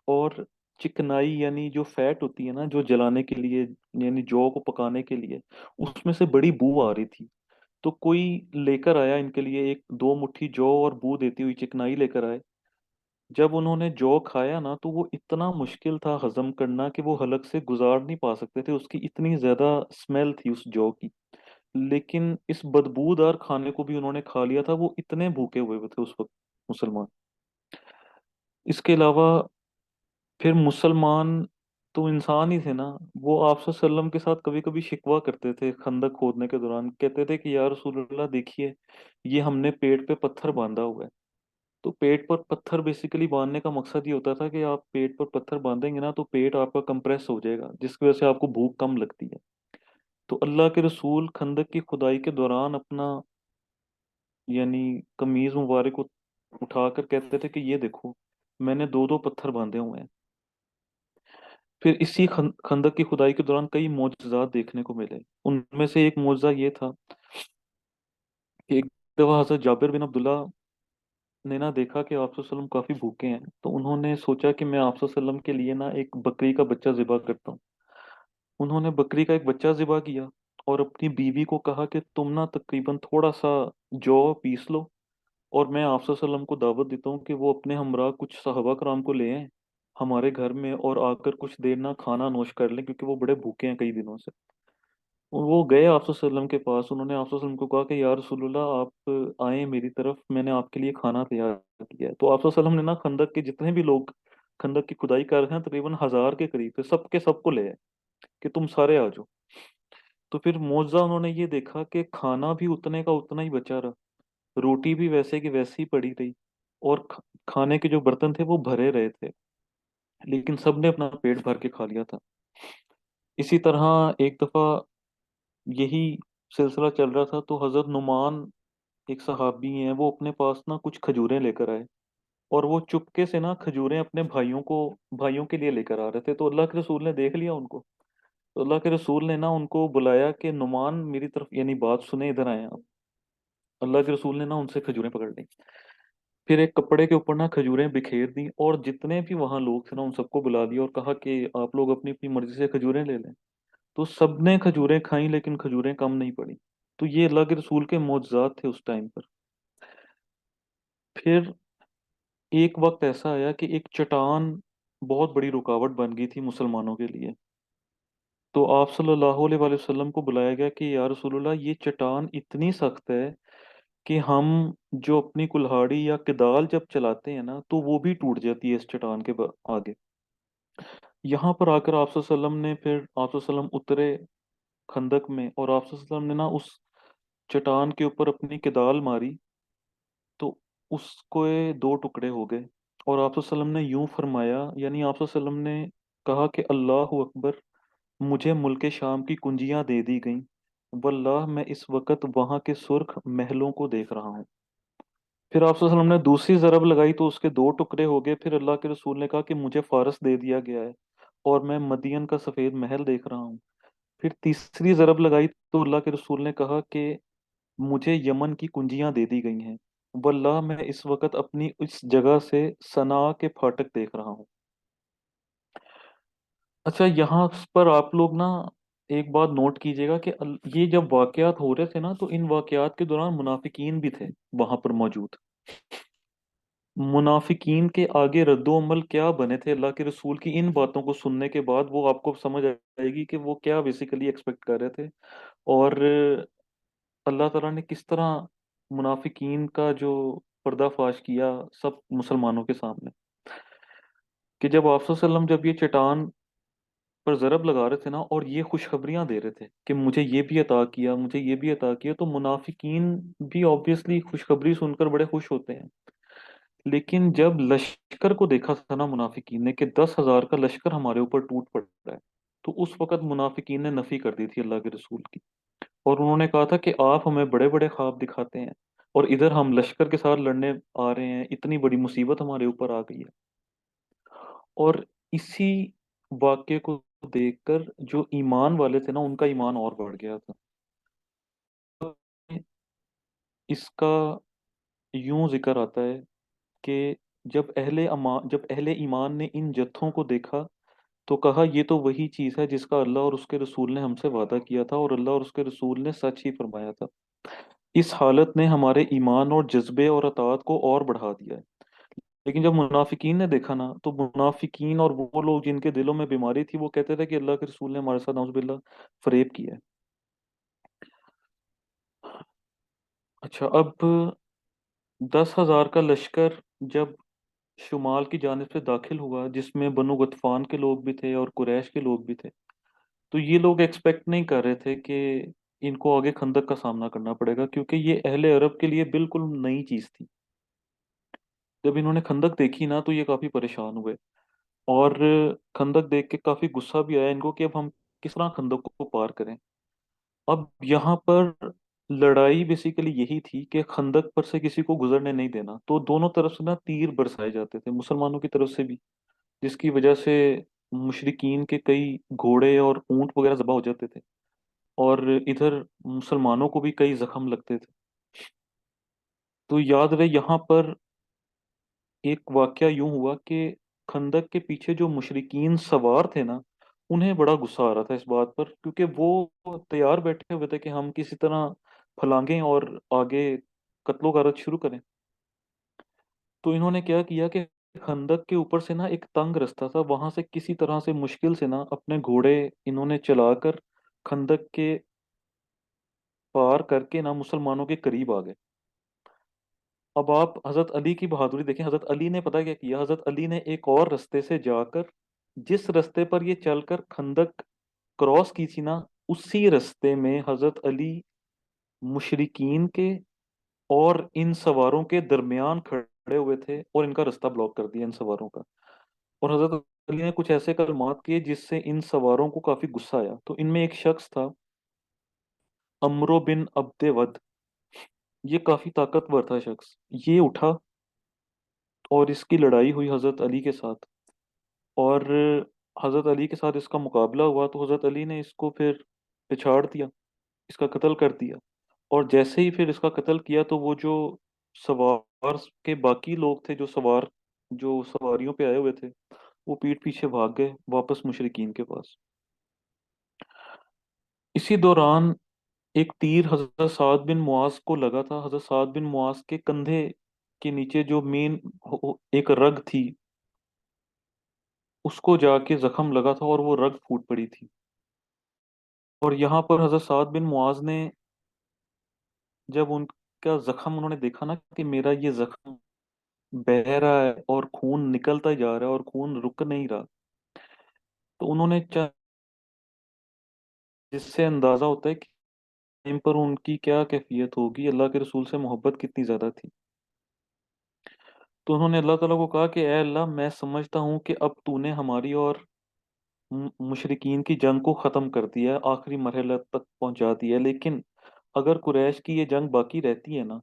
और चिकनाई यानी जो फैट होती है ना जो जलाने के लिए, यानी जौ को पकाने के लिए, उसमें से बड़ी बू आ रही थी। तो कोई लेकर आया इनके लिए 1-2 मुट्ठी जौ और बू देती हुई चिकनाई लेकर आए। जब उन्होंने जौ खाया ना तो वो इतना मुश्किल था हजम करना कि वो हलक से गुजार नहीं पा सकते थे, उसकी इतनी ज्यादा स्मेल थी उस जौ की। लेकिन इस बदबूदार खाने को भी उन्होंने खा लिया था, वो इतने भूखे हुए थे उस वक्त मुसलमान। इसके अलावा फिर मुसलमान तो इंसान ही थे ना, वो आप वसल्लम के साथ कभी कभी शिकवा करते थे खंदक खोदने के दौरान, कहते थे कि या रसूल अल्लाह देखिए, ये हमने पेट पे पत्थर बांधा हुआ है। तो पेट पर पत्थर बेसिकली बांधने का मकसद ये होता था कि आप पेट पर पत्थर बांधेंगे ना तो पेट आपका कंप्रेस हो जाएगा, जिसकी वजह से आपको भूख कम लगती है। तो अल्लाह के रसूल खंदक की खुदाई के दौरान अपना यानी कमीज मुबारक को उठाकर कहते थे कि ये देखो, मैंने 2-2 पत्थर बांधे हुए हैं। फिर इसी खंदक की खुदाई के दौरान कई मोजज़ात देखने को मिले। उनमें से एक मोजज़ा ये था कि एक दफा हजरत जाबिर बिन अब्दुल्ला ने ना देखा कि आप वसल्लम काफी भूखे हैं, तो उन्होंने सोचा कि मैं आप वसल्लम के लिए ना एक बकरी का बच्चा ज़िबा करता हूँ। उन्होंने बकरी का एक बच्चा ज़िबा किया और अपनी बीवी को कहा कि तुम ना तकरीबन थोड़ा सा जौ पीस लो, और मैं आप वसल्लम को दावत देता हूँ कि वो अपने हमरा कुछ सहाबा कराम को ले आए हमारे घर में, और आकर कुछ देर ना खाना नोश कर लें, क्योंकि वो बड़े भूखे हैं कई दिनों से। और वो गए आप वसल्लम के पास, उन्होंने आप वसल्लम को कहा कि या रसूलुल्लाह आप आए मेरी तरफ, मैंने आपके लिए खाना तैयार किया है। तो आप वसल्लम ने ना खंदक के जितने भी लोग खंदक की खुदाई कर रहे हैं तकरीबन 1000 के करीब थे, सबके सबको ले आए कि तुम सारे आ जाओ। तो फिर मौजा उन्होंने ये देखा कि खाना भी उतने का उतना ही बचा रहा, रोटी भी वैसे की वैसी ही पड़ी रही, और खाने के जो बर्तन थे वो भरे रहे थे, लेकिन सबने अपना पेट भर के खा लिया था। इसी तरह एक दफा यही सिलसिला चल रहा था, तो हजरत नुमान एक सहाबी हैं, वो अपने पास ना कुछ खजूरें लेकर आए, और वो चुपके से ना खजूरें अपने भाइयों के लिए लेकर आ रहे थे। तो अल्लाह के रसूल ने देख लिया उनको, तो अल्लाह के रसूल ने ना उनको बुलाया कि नुमान मेरी तरफ यानी बात सुने, इधर आए आप। अल्लाह के रसूल ने ना उनसे खजूरें पकड़ ली, फिर एक कपड़े के ऊपर ना खजूरें बिखेर दी, और जितने भी वहां लोग थे ना उन सबको बुला दिया और कहा कि आप लोग अपनी अपनी मर्जी से खजूरें ले लें। तो सबने खजूरें खाई, लेकिन खजूरें कम नहीं पड़ी। तो ये अल्लाह के रसूल के मोजज़ात थे उस टाइम पर। फिर एक वक्त ऐसा आया कि एक चट्टान बहुत बड़ी रुकावट बन गई थी मुसलमानों के लिए। तो आप सल्लल्लाहु अलैहि वसल्लम को बुलाया गया कि या रसूलुल्लाह, ये चट्टान इतनी सख्त है कि हम जो अपनी कुल्हाड़ी या किदाल जब चलाते हैं ना तो वो भी टूट जाती है इस चट्टान के आगे। यहाँ पर आकर आप वसल्लम ने फिर आप वसल्लम उतरे खंदक में, और आप वसल्लम ने ना उस चट्टान के ऊपर अपनी किदाल मारी, तो उसको 2 टुकड़े हो गए। और आप वसल्लम ने यूं फरमाया, यानी आप वसल्लम ने कहा कि अल्लाह अकबर, मुझे मुल्क शाम की कुंजियां दे दी गईं, वल्लाह मैं इस वक्त वहां के सुर्ख महलों को देख रहा हूँ। फिर आप वसल्लम ने दूसरी जरब लगाई तो उसके 2 टुकड़े हो गए। फिर अल्लाह के रसूल ने कहा कि मुझे फारस दे दिया गया है, और मैं मदियन का सफेद महल देख रहा हूँ। फिर तीसरी जरब लगाई तो अल्लाह के रसूल ने कहा कि मुझे यमन की कुंजियां दे दी गई हैं, वल्लाह मैं इस वक्त अपनी इस जगह से सना के फाटक देख रहा हूँ। अच्छा, यहाँ पर आप लोग ना एक बात नोट कीजिएगा कि ये जब वाकयात हो रहे थे ना तो इन वाकयात के दौरान मुनाफिकीन भी थे वहां पर मौजूद। मुनाफिकीन के आगे रद्दो अमल क्या बने थे अल्लाह के रसूल की इन बातों को सुनने के बाद, वो आपको समझ आएगी कि वो क्या बेसिकली एक्सपेक्ट कर रहे थे, और अल्लाह ताला ने किस तरह मुनाफिकीन का जो पर्दाफाश किया सब मुसलमानों के सामने। कि जब आप वसल्लम जब ये चट्टान पर ज़रब लगा रहे थे ना और ये खुशखबरियां दे रहे थे कि मुझे ये भी अता किया, मुझे ये भी अता किया, तो मुनाफिकीन भी ऑब्वियसली खुशखबरी सुनकर बड़े खुश होते हैं। लेकिन जब लश्कर को देखा था ना मुनाफिकीन ने कि 10,000 का लश्कर हमारे ऊपर टूट पड़ रहा है, तो उस वक्त मुनाफिकीन ने नफी कर दी थी अल्लाह के रसूल की, और उन्होंने कहा था कि आप हमें बड़े बड़े ख्वाब दिखाते हैं और इधर हम लश्कर के साथ लड़ने आ रहे हैं, इतनी बड़ी मुसीबत हमारे ऊपर आ गई है। और इसी वाक्य को देखकर जो ईमान वाले थे ना, उनका ईमान और बढ़ गया था। इसका यूं जिक्र आता है कि जब अहले ईमान ने इन जत्थों को देखा तो कहा, ये तो वही चीज है जिसका अल्लाह और उसके रसूल ने हमसे वादा किया था, और अल्लाह और उसके रसूल ने सच ही फरमाया था। इस हालत ने हमारे ईमान और जज्बे और अताअत को और बढ़ा दिया है। लेकिन जब मुनाफिकीन ने देखा ना, तो मुनाफिकीन और वो लोग जिनके दिलों में बीमारी थी, वो कहते थे कि अल्लाह के रसूल ने हमारे साथ नाउजुबिल्लाह फरेब किया है। अच्छा, अब 10,000 का लश्कर जब शुमाल की जानिब से दाखिल हुआ, जिसमें बनु गतफान के लोग भी थे और कुरैश के लोग भी थे, तो ये लोग एक्सपेक्ट नहीं कर रहे थे कि इनको आगे खंदक का सामना करना पड़ेगा, क्योंकि ये अहले अरब के लिए बिल्कुल नई चीज थी। जब इन्होंने खंदक देखी ना, तो ये काफी परेशान हुए, और खंदक देख के काफी गुस्सा भी आया इनको कि अब हम किस तरह खंदक को पार करें। अब यहाँ पर लड़ाई बेसिकली यही थी कि खंदक पर से किसी को गुजरने नहीं देना, तो दोनों तरफ से ना तीर बरसाए जाते थे, मुसलमानों की तरफ से भी, जिसकी वजह से मुशरिकीन के कई घोड़े और ऊंट वगैरह ज़बह हो जाते थे, और इधर मुसलमानों को भी कई जख्म लगते थे। तो याद रहे, यहाँ पर एक वाकया यूं हुआ कि खंदक के पीछे जो मुशरिकीन सवार थे ना, उन्हें बड़ा गुस्सा आ रहा था इस बात पर, क्योंकि वो तैयार बैठे हुए थे कि हम किसी तरह फलांगे और आगे कत्लो गारत शुरू करें। तो इन्होंने क्या किया कि खंदक के ऊपर से ना एक तंग रास्ता था, वहां से किसी तरह से मुश्किल से ना अपने घोड़े इन्होंने चलाकर खंदक के पार करके ना मुसलमानों के करीब आ गए। अब आप हजरत अली की बहादुरी देखें। हजरत अली ने पता क्या किया, हजरत अली ने एक और रास्ते से जाकर, जिस रास्ते पर ये चलकर खंदक क्रॉस की थी ना, उसी रास्ते में हजरत अली मुशरिकीन के और इन सवारों के दरमियान खड़े हुए थे, और इनका रास्ता ब्लॉक कर दिया इन सवारों का। और हजरत अली ने कुछ ऐसे कलमात किए जिससे इन सवारों को काफी गुस्सा आया। तो इनमें एक शख्स था, अमरो बिन अब्दे वद। ये काफी ताकतवर था शख्स। ये उठा और इसकी लड़ाई हुई हजरत अली के साथ, और हजरत अली के साथ इसका मुकाबला हुआ, तो हजरत अली ने इसको फिर पिछाड़ दिया, इसका कत्ल कर दिया। और जैसे ही फिर इसका कत्ल किया, तो वो जो सवार के बाकी लोग थे, जो सवारियों पे आए हुए थे, वो पीठ पीछे भाग गए वापस मुशरिकीन के पास। इसी दौरान एक तीर हजरत साद बिन मुआज को लगा था। हजरत साद बिन मुआज के कंधे के नीचे जो मेन एक रग थी, उसको जाके जख्म लगा था, और वो रग फूट पड़ी थी। और यहाँ पर हजरत साद बिन मुआज ने, जब उनका जख्म उन्होंने देखा ना कि मेरा ये जख्म बह रहा है और खून निकलता ही जा रहा है और खून रुक नहीं रहा, तो उन्होंने जिससे अंदाजा होता है कि टाइम पर उनकी क्या कैफियत होगी, अल्लाह के रसूल से मोहब्बत कितनी ज्यादा थी। तो उन्होंने अल्लाह ताला को कहा कि ए अल्लाह, मैं समझता हूँ कि अब तूने हमारी और मुशरिकीन की जंग को ख़त्म कर दिया है, आखिरी मरहले तक पहुंचा दिया है, लेकिन अगर कुरैश की ये जंग बाकी रहती है ना,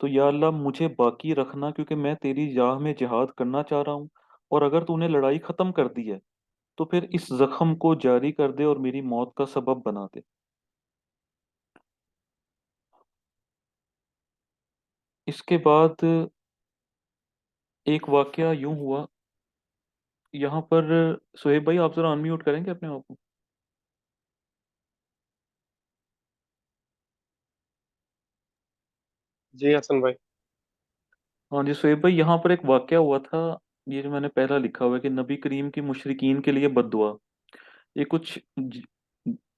तो या अल्लाह मुझे बाकी रखना, क्योंकि मैं तेरी राह में जिहाद करना चाह रहा हूँ। और अगर तूने लड़ाई ख़त्म कर दी है, तो फिर इस जख्म को जारी कर दे और मेरी मौत का सबब बना दे। इसके बाद एक वाकया यूं हुआ यहाँ पर। सोहेब भाई, आप जरा अनम्यूट करेंगे अपने आप को। जी हसन भाई। हाँ जी सोहेब भाई, यहाँ पर एक वाकया हुआ था, ये जो मैंने पहला लिखा हुआ है कि नबी करीम की मुशरिकीन के लिए बद्दुआ। ये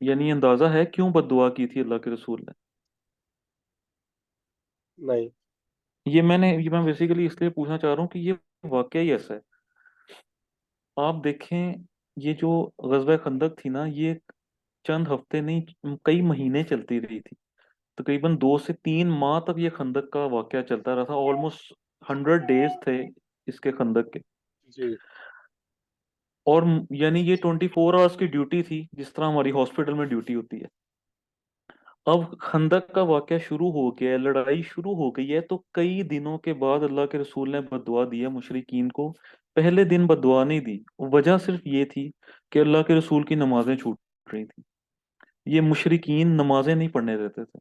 यानी अंदाजा है क्यों बद्दुआ की थी अल्लाह के रसूल ने? नहीं। ये मैं बेसिकली इसलिए पूछना चाह रहा हूँ कि ये वाकया ही ऐसा है। आप देखें, ये जो गज़वा खंदक थी ना, ये चंद हफ्ते नहीं, कई महीने चलती रही थी। तकरीबन 2 से 3 माह तक ये खंदक का वाकया चलता रहा था। ऑलमोस्ट 100 डेज थे इसके खंदक के। जी। और यानी ये 24 आवर्स की ड्यूटी थी, जिस तरह हमारी हॉस्पिटल में ड्यूटी होती है। अब खंदक का वाकया शुरू हो गया है, लड़ाई शुरू हो गई है, तो कई दिनों के बाद अल्लाह के रसूल ने बददुआ दी है मुशरिकीन को। पहले दिन बददुआ नहीं दी, वजह सिर्फ ये थी कि अल्लाह के रसूल की नमाजें छूट रही थी। ये मुशरिकीन नमाजें नहीं पढ़ने देते थे।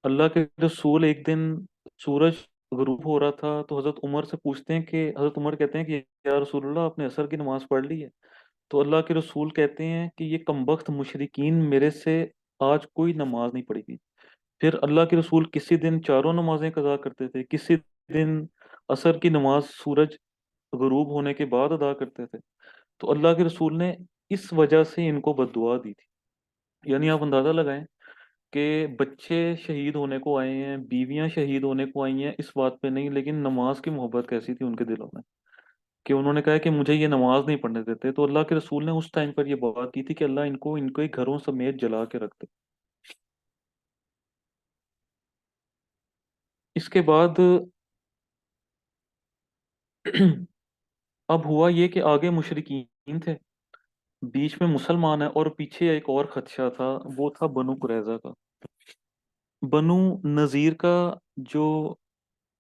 अल्लाह के रसूल एक दिन सूरज गुरूब हो रहा था, तो हजरत उमर से पूछते हैं कि हजरत उमर कहते हैं कि या रसूलुल्लाह आपने असर की नमाज पढ़ ली है? तो अल्लाह के रसूल कहते हैं कि ये कमबख्त मुशरिकीन मेरे से आज कोई नमाज नहीं पढ़ी। फिर अल्लाह के रसूल किसी दिन चारों नमाजें कज़ा करते थे, किसी दिन असर की नमाज सूरज गुरूब होने के बाद अदा करते थे। तो अल्लाह के रसूल ने इस वजह से इनको बद्दुआ दी थी। यानी आप अंदाजा लगाएं कि बच्चे शहीद होने को आए हैं, बीवियां शहीद होने को आई हैं, इस बात पे नहीं, लेकिन नमाज की मोहब्बत कैसी थी उनके दिलों में कि उन्होंने कहा कि मुझे ये नमाज नहीं पढ़ने देते। तो अल्लाह के रसूल ने उस टाइम पर ये बात की थी कि अल्लाह इनको इनके घरों समेत जला के रख दे। इसके बाद अब हुआ ये कि आगे मुशरिकीन थे, बीच में मुसलमान है, और पीछे एक और खदशा था, वो था बनु कुरैजा का। बनु नजीर का जो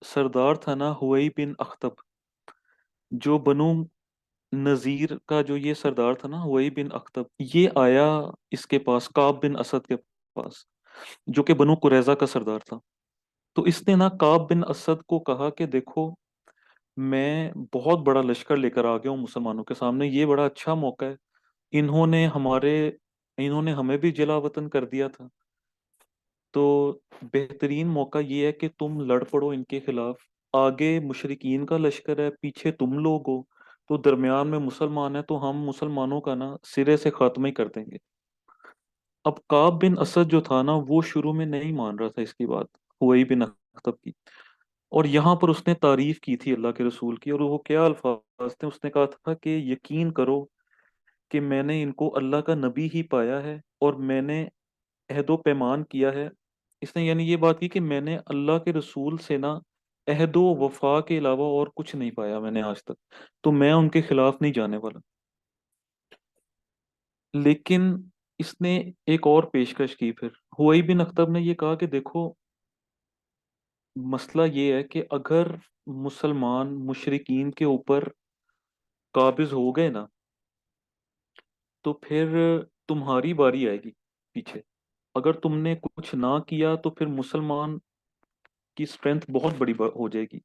सरदार था ना, हुवई बिन अख्तब, जो बनु नजीर का जो ये सरदार था ना, हुवई बिन अख्तब, ये आया इसके पास, काब बिन असद के पास, जो कि बनु कुरैजा का सरदार था। तो इसने ना काब बिन असद को कहा कि देखो, मैं बहुत बड़ा लश्कर लेकर आ गया हूँ मुसलमानों के सामने, ये बड़ा अच्छा मौका है। इन्होंने हमारे इन्होंने हमें भी जला वतन कर दिया था, तो बेहतरीन मौका ये है कि तुम लड़ पड़ो इनके खिलाफ। आगे मुशरिकीन का लश्कर है, पीछे तुम लोग हो, तो दरमियान में मुसलमान है, तो हम मुसलमानों का ना सिरे से खात्मा ही कर देंगे। अब काब बिन असद जो था ना, वो शुरू में नहीं मान रहा था इसकी बात, हुवई बिन अख्तब की। और यहाँ पर उसने तारीफ की थी अल्लाह के रसूल की, और वो क्या अल्फाज थे, उसने कहा था कि यकीन करो कि मैंने इनको अल्लाह का नबी ही पाया है, और मैंने अहदो पैमान किया है। इसने यानी ये बात की कि मैंने अल्लाह के रसूल से ना अहदो वफा के अलावा और कुछ नहीं पाया मैंने आज तक, तो मैं उनके खिलाफ नहीं जाने वाला। लेकिन इसने एक और पेशकश की फिर। हुवई बिन अख्तब ने ये कहा कि देखो, मसला ये है कि अगर मुसलमान मुशरिकीन के ऊपर काबिज हो गए ना, तो फिर तुम्हारी बारी आएगी पीछे। अगर तुमने कुछ ना किया तो फिर मुसलमान की स्ट्रेंथ बहुत बड़ी हो जाएगी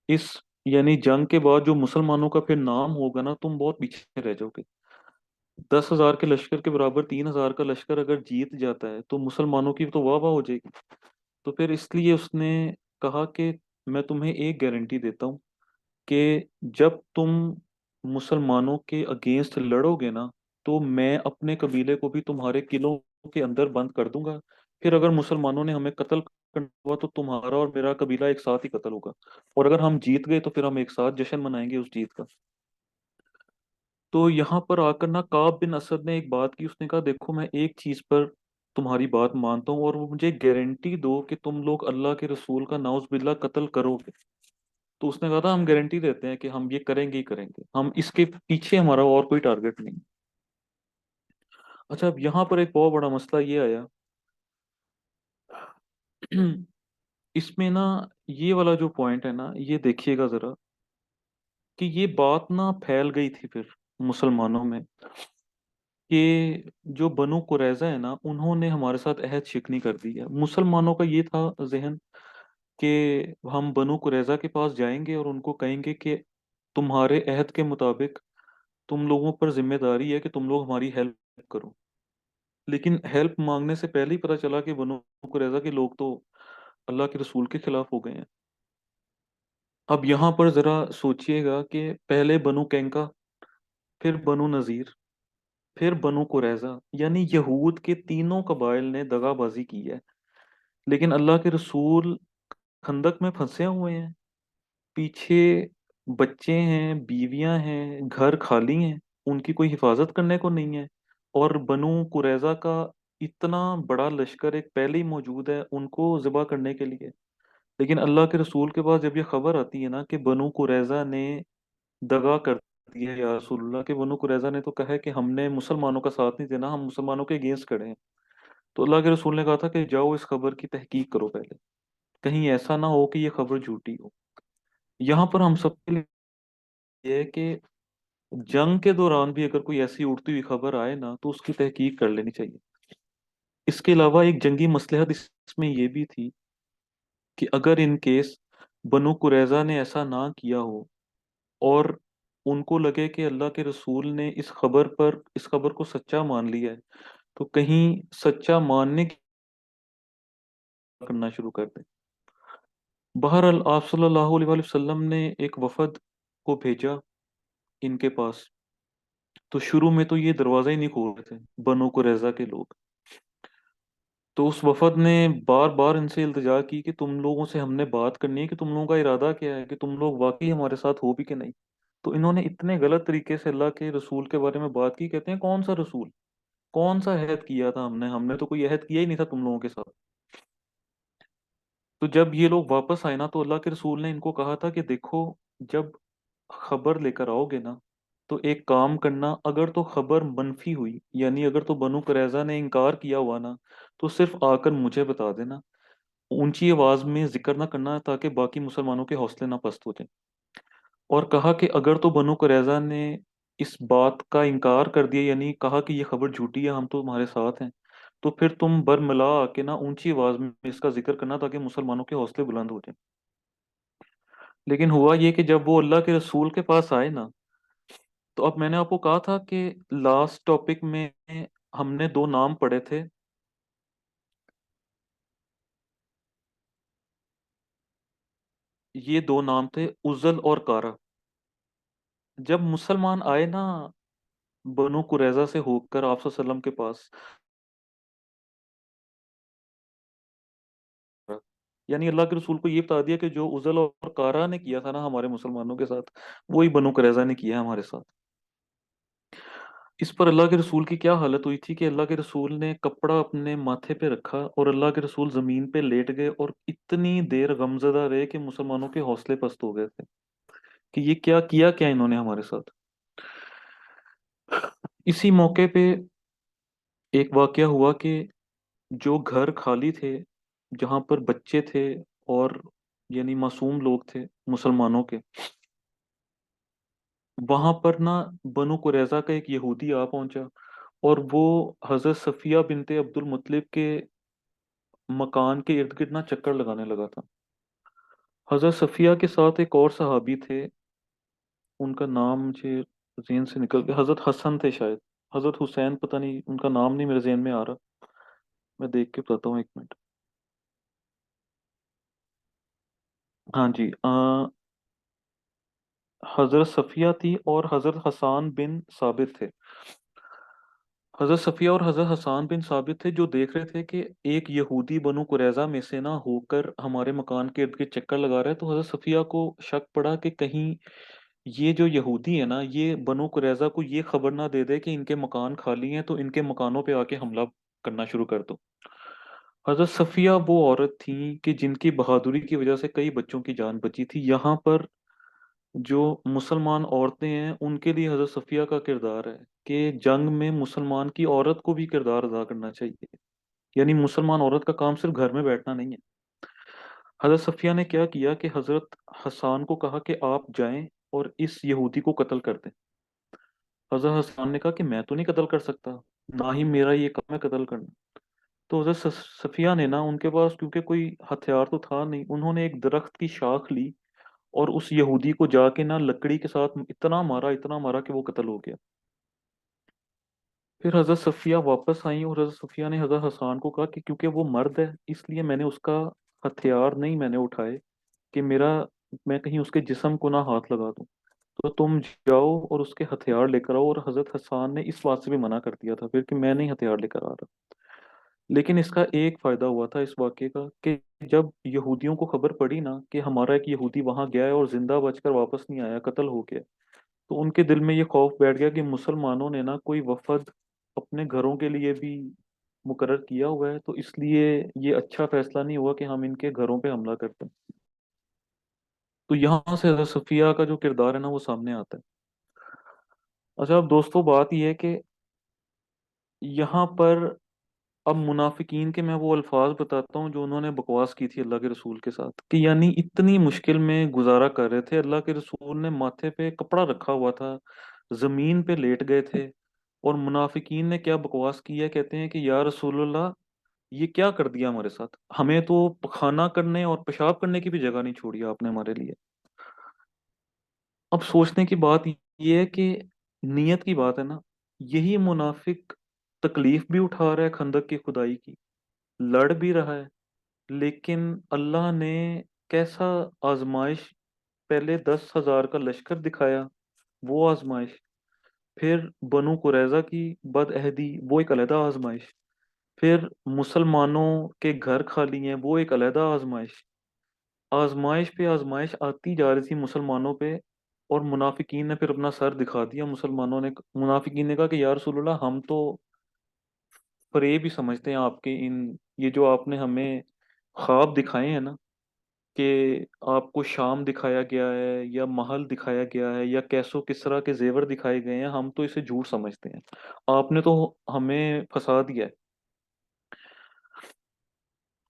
इस, यानी जंग के बाद जो मुसलमानों का फिर नाम होगा ना, तुम बहुत पीछे रह जाओगे। 10,000 के लश्कर के बराबर 3,000 का लश्कर अगर जीत जाता है, तो मुसलमानों की तो वाह वाह हो जाएगी। तो फिर इसलिए उसने कहा कि मैं तुम्हें एक गारंटी देता हूँ कि जब तुम मुसलमानों के अगेंस्ट लड़ोगे ना, तो मैं अपने कबीले को भी तुम्हारे किलों के अंदर बंद कर दूंगा। फिर अगर मुसलमानों ने हमें कत्ल करना हुआ, तो तुम्हारा और मेरा कबीला एक साथ ही कत्ल होगा। और अगर हम जीत गए, तो फिर हम एक साथ जश्न मनाएंगे उस जीत का। तो यहाँ पर आकर ना काब बिन असद ने एक बात की, उसने कहा देखो, मैं एक चीज पर तुम्हारी बात मानता हूँ, और वो मुझे गारंटी दो कि तुम लोग अल्लाह के रसूल का नाउज बिल्ला कत्ल करोगे। तो उसने कहा था हम गारंटी देते हैं कि हम ये करेंगे ही करेंगे, हम इसके पीछे हमारा और कोई टारगेट नहीं। अच्छा, अब यहाँ पर एक बहुत बड़ा मसला ये आया। इसमें ना ये वाला जो पॉइंट है ना, ये देखिएगा जरा, कि ये बात ना फैल गई थी फिर मुसलमानों में कि जो बनु कुरैजा है ना, उन्होंने हमारे साथ अहद शिकनी कर दी है। मुसलमानों का ये था जहन कि हम बनु कुरैजा के पास जाएंगे और उनको कहेंगे कि तुम्हारे अहद के मुताबिक तुम लोगों पर जिम्मेदारी है कि तुम लोग हमारी हेल्प करो। लेकिन हेल्प मांगने से पहले ही पता चला कि बनु कुरैजा के लोग तो अल्लाह के रसूल के खिलाफ हो गए हैं। अब यहाँ पर जरा सोचिएगा कि पहले बनु कैंका, फिर बनु नजीर, फिर बनु कुरैजा, यानी यहूद के तीनों कबाइल ने दगाबाजी की है। लेकिन अल्लाह के रसूल खंदक में फंसे हुए हैं, पीछे बच्चे हैं, बीवियां हैं, घर खाली हैं, उनकी कोई हिफाजत करने को नहीं है। और बनु कुरैजा का इतना बड़ा लश्कर एक पहले ही मौजूद है उनको ज़िबा करने के लिए। लेकिन अल्लाह के रसूल के पास जब ये खबर आती है ना कि बनु कुरैजा ने दगा कर दी है, या रसूलुल्लाह के बनु कुरैजा ने तो कहा है कि हमने मुसलमानों का साथ नहीं देना, हम मुसलमानों के अगेंस्ट खड़े हैं। تو اللہ کے رسول نے کہا تھا کہ جاؤ اس خبر کی تحقیق کرو پہلے، کہیں ایسا نہ ہو کہ یہ خبر جھوٹی ہو۔ یہاں پر ہم سب کے لیے یہ ہے کہ جنگ کے دوران بھی اگر کوئی ایسی اڑتی ہوئی خبر آئے نا تو اس کی تحقیق کر لینی چاہیے۔ اس کے علاوہ ایک جنگی مصلحت اس میں یہ بھی تھی کہ اگر ان کیس بنو قریظہ نے ایسا نہ کیا ہو اور ان کو لگے کہ اللہ کے رسول نے اس خبر کو سچا مان لیا ہے، تو کہیں سچا ماننے کی کرنا شروع کر دیں۔ بہرحال آپ صلی اللہ علیہ وآلہ وسلم نے ایک وفد کو بھیجا ان کے پاس۔ تو شروع میں تو یہ دروازہ ہی نہیں کھول رہے تھے بنو قریظہ کے لوگ۔ تو اس وفد نے بار بار ان سے التجا کی کہ تم لوگوں سے ہم نے بات کرنی ہے، کہ تم لوگوں کا ارادہ کیا ہے، کہ تم لوگ واقعی ہمارے ساتھ ہو بھی کہ نہیں۔ تو انہوں نے اتنے غلط طریقے سے اللہ کے رسول کے بارے میں بات کی، کہتے ہیں کون سا رسول، کون سا عہد کیا تھا ہم نے تو کوئی عہد کیا ہی نہیں تھا تم لوگوں کے ساتھ۔ تو جب یہ لوگ واپس آئے نا تو اللہ کے رسول نے ان کو کہا تھا کہ دیکھو، جب خبر لے کر آؤ گے نا تو ایک کام کرنا، اگر تو خبر منفی ہوئی، یعنی اگر تو بنو قریظہ نے انکار کیا ہوا نا، تو صرف آ کر مجھے بتا دینا، اونچی آواز میں ذکر نہ کرنا تاکہ باقی مسلمانوں کے حوصلے نہ پست ہو جائیں۔ اور کہا کہ اگر تو بنو قریظہ نے اس بات کا انکار کر دیا، یعنی کہا کہ یہ خبر جھوٹی ہے، ہم تو تمہارے ساتھ ہیں، تو پھر تم برملا آ کے نا اونچی آواز میں اس کا ذکر کرنا تاکہ مسلمانوں کے حوصلے بلند ہو جائیں۔ لیکن ہوا یہ کہ جب وہ اللہ کے رسول کے پاس آئے نا، تو اب میں نے آپ کو کہا تھا کہ لاسٹ ٹاپک میں ہم نے دو نام پڑھے تھے، یہ دو نام تھے عزل اور کارا۔ جب مسلمان آئے نا بنو قریظہ سے ہو کر آپ صلی اللہ علیہ وسلم کے پاس، یعنی اللہ کے رسول کو یہ بتا دیا کہ جو عزل اور کارا نے کیا تھا نا ہمارے مسلمانوں کے ساتھ، وہی بنو قریظہ نے کیا ہے ہمارے ساتھ۔ اس پر اللہ کے رسول کی کیا حالت ہوئی تھی کہ اللہ کے رسول نے کپڑا اپنے ماتھے پہ رکھا اور اللہ کے رسول زمین پہ لیٹ گئے اور اتنی دیر غمزدہ رہے کہ مسلمانوں کے حوصلے پست ہو گئے تھے کہ یہ کیا انہوں نے ہمارے ساتھ۔ اسی موقع پہ ایک واقعہ ہوا کہ جو گھر خالی تھے، جہاں پر بچے تھے اور یعنی معصوم لوگ تھے مسلمانوں کے، وہاں پر نا بنو قریظہ کا ایک یہودی آ پہنچا اور وہ حضرت صفیہ بنت عبد المطلب کے مکان کے ارد گرد نا چکر لگانے لگا تھا۔ حضرت صفیہ کے ساتھ ایک اور صحابی تھے، ان کا نام مجھے ذہن سے نکل گیا، حضرت حسن تھے شاید، حضرت حسین، پتہ نہیں ان کا نام نہیں میرے ذہن میں آ رہا، میں دیکھ کے بتاتا ہوں، ایک منٹ۔ ہاں جی، حضرت صفیہ تھی اور حضرت حسان بن ثابت تھے۔ حضرت صفیہ اور حضرت حسان بن ثابت تھے جو دیکھ رہے تھے کہ ایک یہودی بنو قریظہ میں سے نہ ہو کر ہمارے مکان کے ارد گرد چکر لگا رہا ہے۔ تو حضرت صفیہ کو شک پڑا کہ کہیں یہ جو یہودی ہے نا، یہ بنو قریظہ کو یہ خبر نہ دے دے کہ ان کے مکان خالی ہیں، تو ان کے مکانوں پہ آ کے حملہ کرنا شروع کر دو۔ حضرت صفیہ وہ عورت تھیں کہ جن کی بہادری کی وجہ سے کئی بچوں کی جان بچی تھی۔ یہاں پر جو مسلمان عورتیں ہیں ان کے لیے حضرت صفیہ کا کردار ہے کہ جنگ میں مسلمان کی عورت کو بھی کردار ادا کرنا چاہیے، یعنی مسلمان عورت کا کام صرف گھر میں بیٹھنا نہیں ہے۔ حضرت صفیہ نے کیا کیا کہ حضرت حسان کو کہا کہ آپ جائیں اور اس یہودی کو قتل کر دیں۔ حضرت حسان نے کہا کہ میں تو نہیں قتل کر سکتا، نہ ہی میرا یہ کام ہے قتل کرنا۔ تو حضرت صفیہ نے نا، ان کے پاس کیونکہ کوئی ہتھیار تو تھا نہیں، انہوں نے ایک درخت کی شاخ لی اور اس یہودی کو جا کے نا لکڑی کے ساتھ اتنا مارا کہ وہ قتل ہو گیا۔ پھر حضرت صفیہ واپس آئیں اور حضرت صفیہ نے حضرت حسان کو کہا کہ کیونکہ وہ مرد ہے اس لیے میں نے اس کا ہتھیار نہیں میں نے اٹھائے کہ میں کہیں اس کے جسم کو نہ ہاتھ لگا دوں، تو تم جاؤ اور اس کے ہتھیار لے کر آؤ۔ اور حضرت حسان نے اس بات سے بھی منع کر دیا تھا پھر کہ میں نہیں ہتھیار لے کر آ رہا۔ لیکن اس کا ایک فائدہ ہوا تھا اس واقعے کا کہ جب یہودیوں کو خبر پڑی نا کہ ہمارا ایک یہودی وہاں گیا ہے اور زندہ بچ کر واپس نہیں آیا، قتل ہو گیا، تو ان کے دل میں یہ خوف بیٹھ گیا کہ مسلمانوں نے نا کوئی وفد اپنے گھروں کے لیے بھی مقرر کیا ہوا ہے، تو اس لیے یہ اچھا فیصلہ نہیں ہوا کہ ہم ان کے گھروں پہ حملہ کرتے ہیں۔ تو یہاں سے حضرت صفیہ کا جو کردار ہے نا وہ سامنے آتا ہے۔ اچھا اب دوستوں بات یہ ہے کہ یہاں پر अब मुनाफिकीन के मैं वो अल्फाज बताता हूँ जो उन्होंने बकवास की थी अल्लाह के रसूल के साथ, कि यानी इतनी मुश्किल में गुजारा कर रहे थे, अल्लाह के रसूल ने माथे पे कपड़ा रखा हुआ था, जमीन पे लेट गए थे, और मुनाफिकीन ने क्या बकवास की है, कहते हैं कि या रसूलल्लाह ये क्या कर दिया हमारे साथ, हमें तो खाना करने और पेशाब करने की भी जगह नहीं छोड़ी आपने हमारे लिए। अब सोचने की बात ये है कि नीयत की बात है ना, यही मुनाफिक तकलीफ भी उठा रहा है खंदक की खुदाई की, लड़ भी रहा है, लेकिन अल्लाह ने कैसा आजमाइश, पहले 10,000 का लश्कर दिखाया, वो आजमाइश, फिर बनु कुरैजा की बदअहदी, वो एक अलहदा आजमाइश, फिर मुसलमानों के घर खाली हैं, वो एक अलहदा आजमाइश, आजमाइश पे आजमाइश आती जा रही थी मुसलमानों पे। और मुनाफिकीन ने फिर अपना सर दिखा दिया, मुनाफिकीन ने कहा कि या रसूलल्लाह हम तो फरेब ही समझते हैं आपके इन, ये जो आपने हमें ख्वाब दिखाए हैं ना, कि आपको शाम दिखाया गया है या महल दिखाया गया है या कैसो किसरा के जेवर दिखाए गए हैं, हम तो इसे झूठ समझते हैं, आपने तो हमें फंसा दिया है।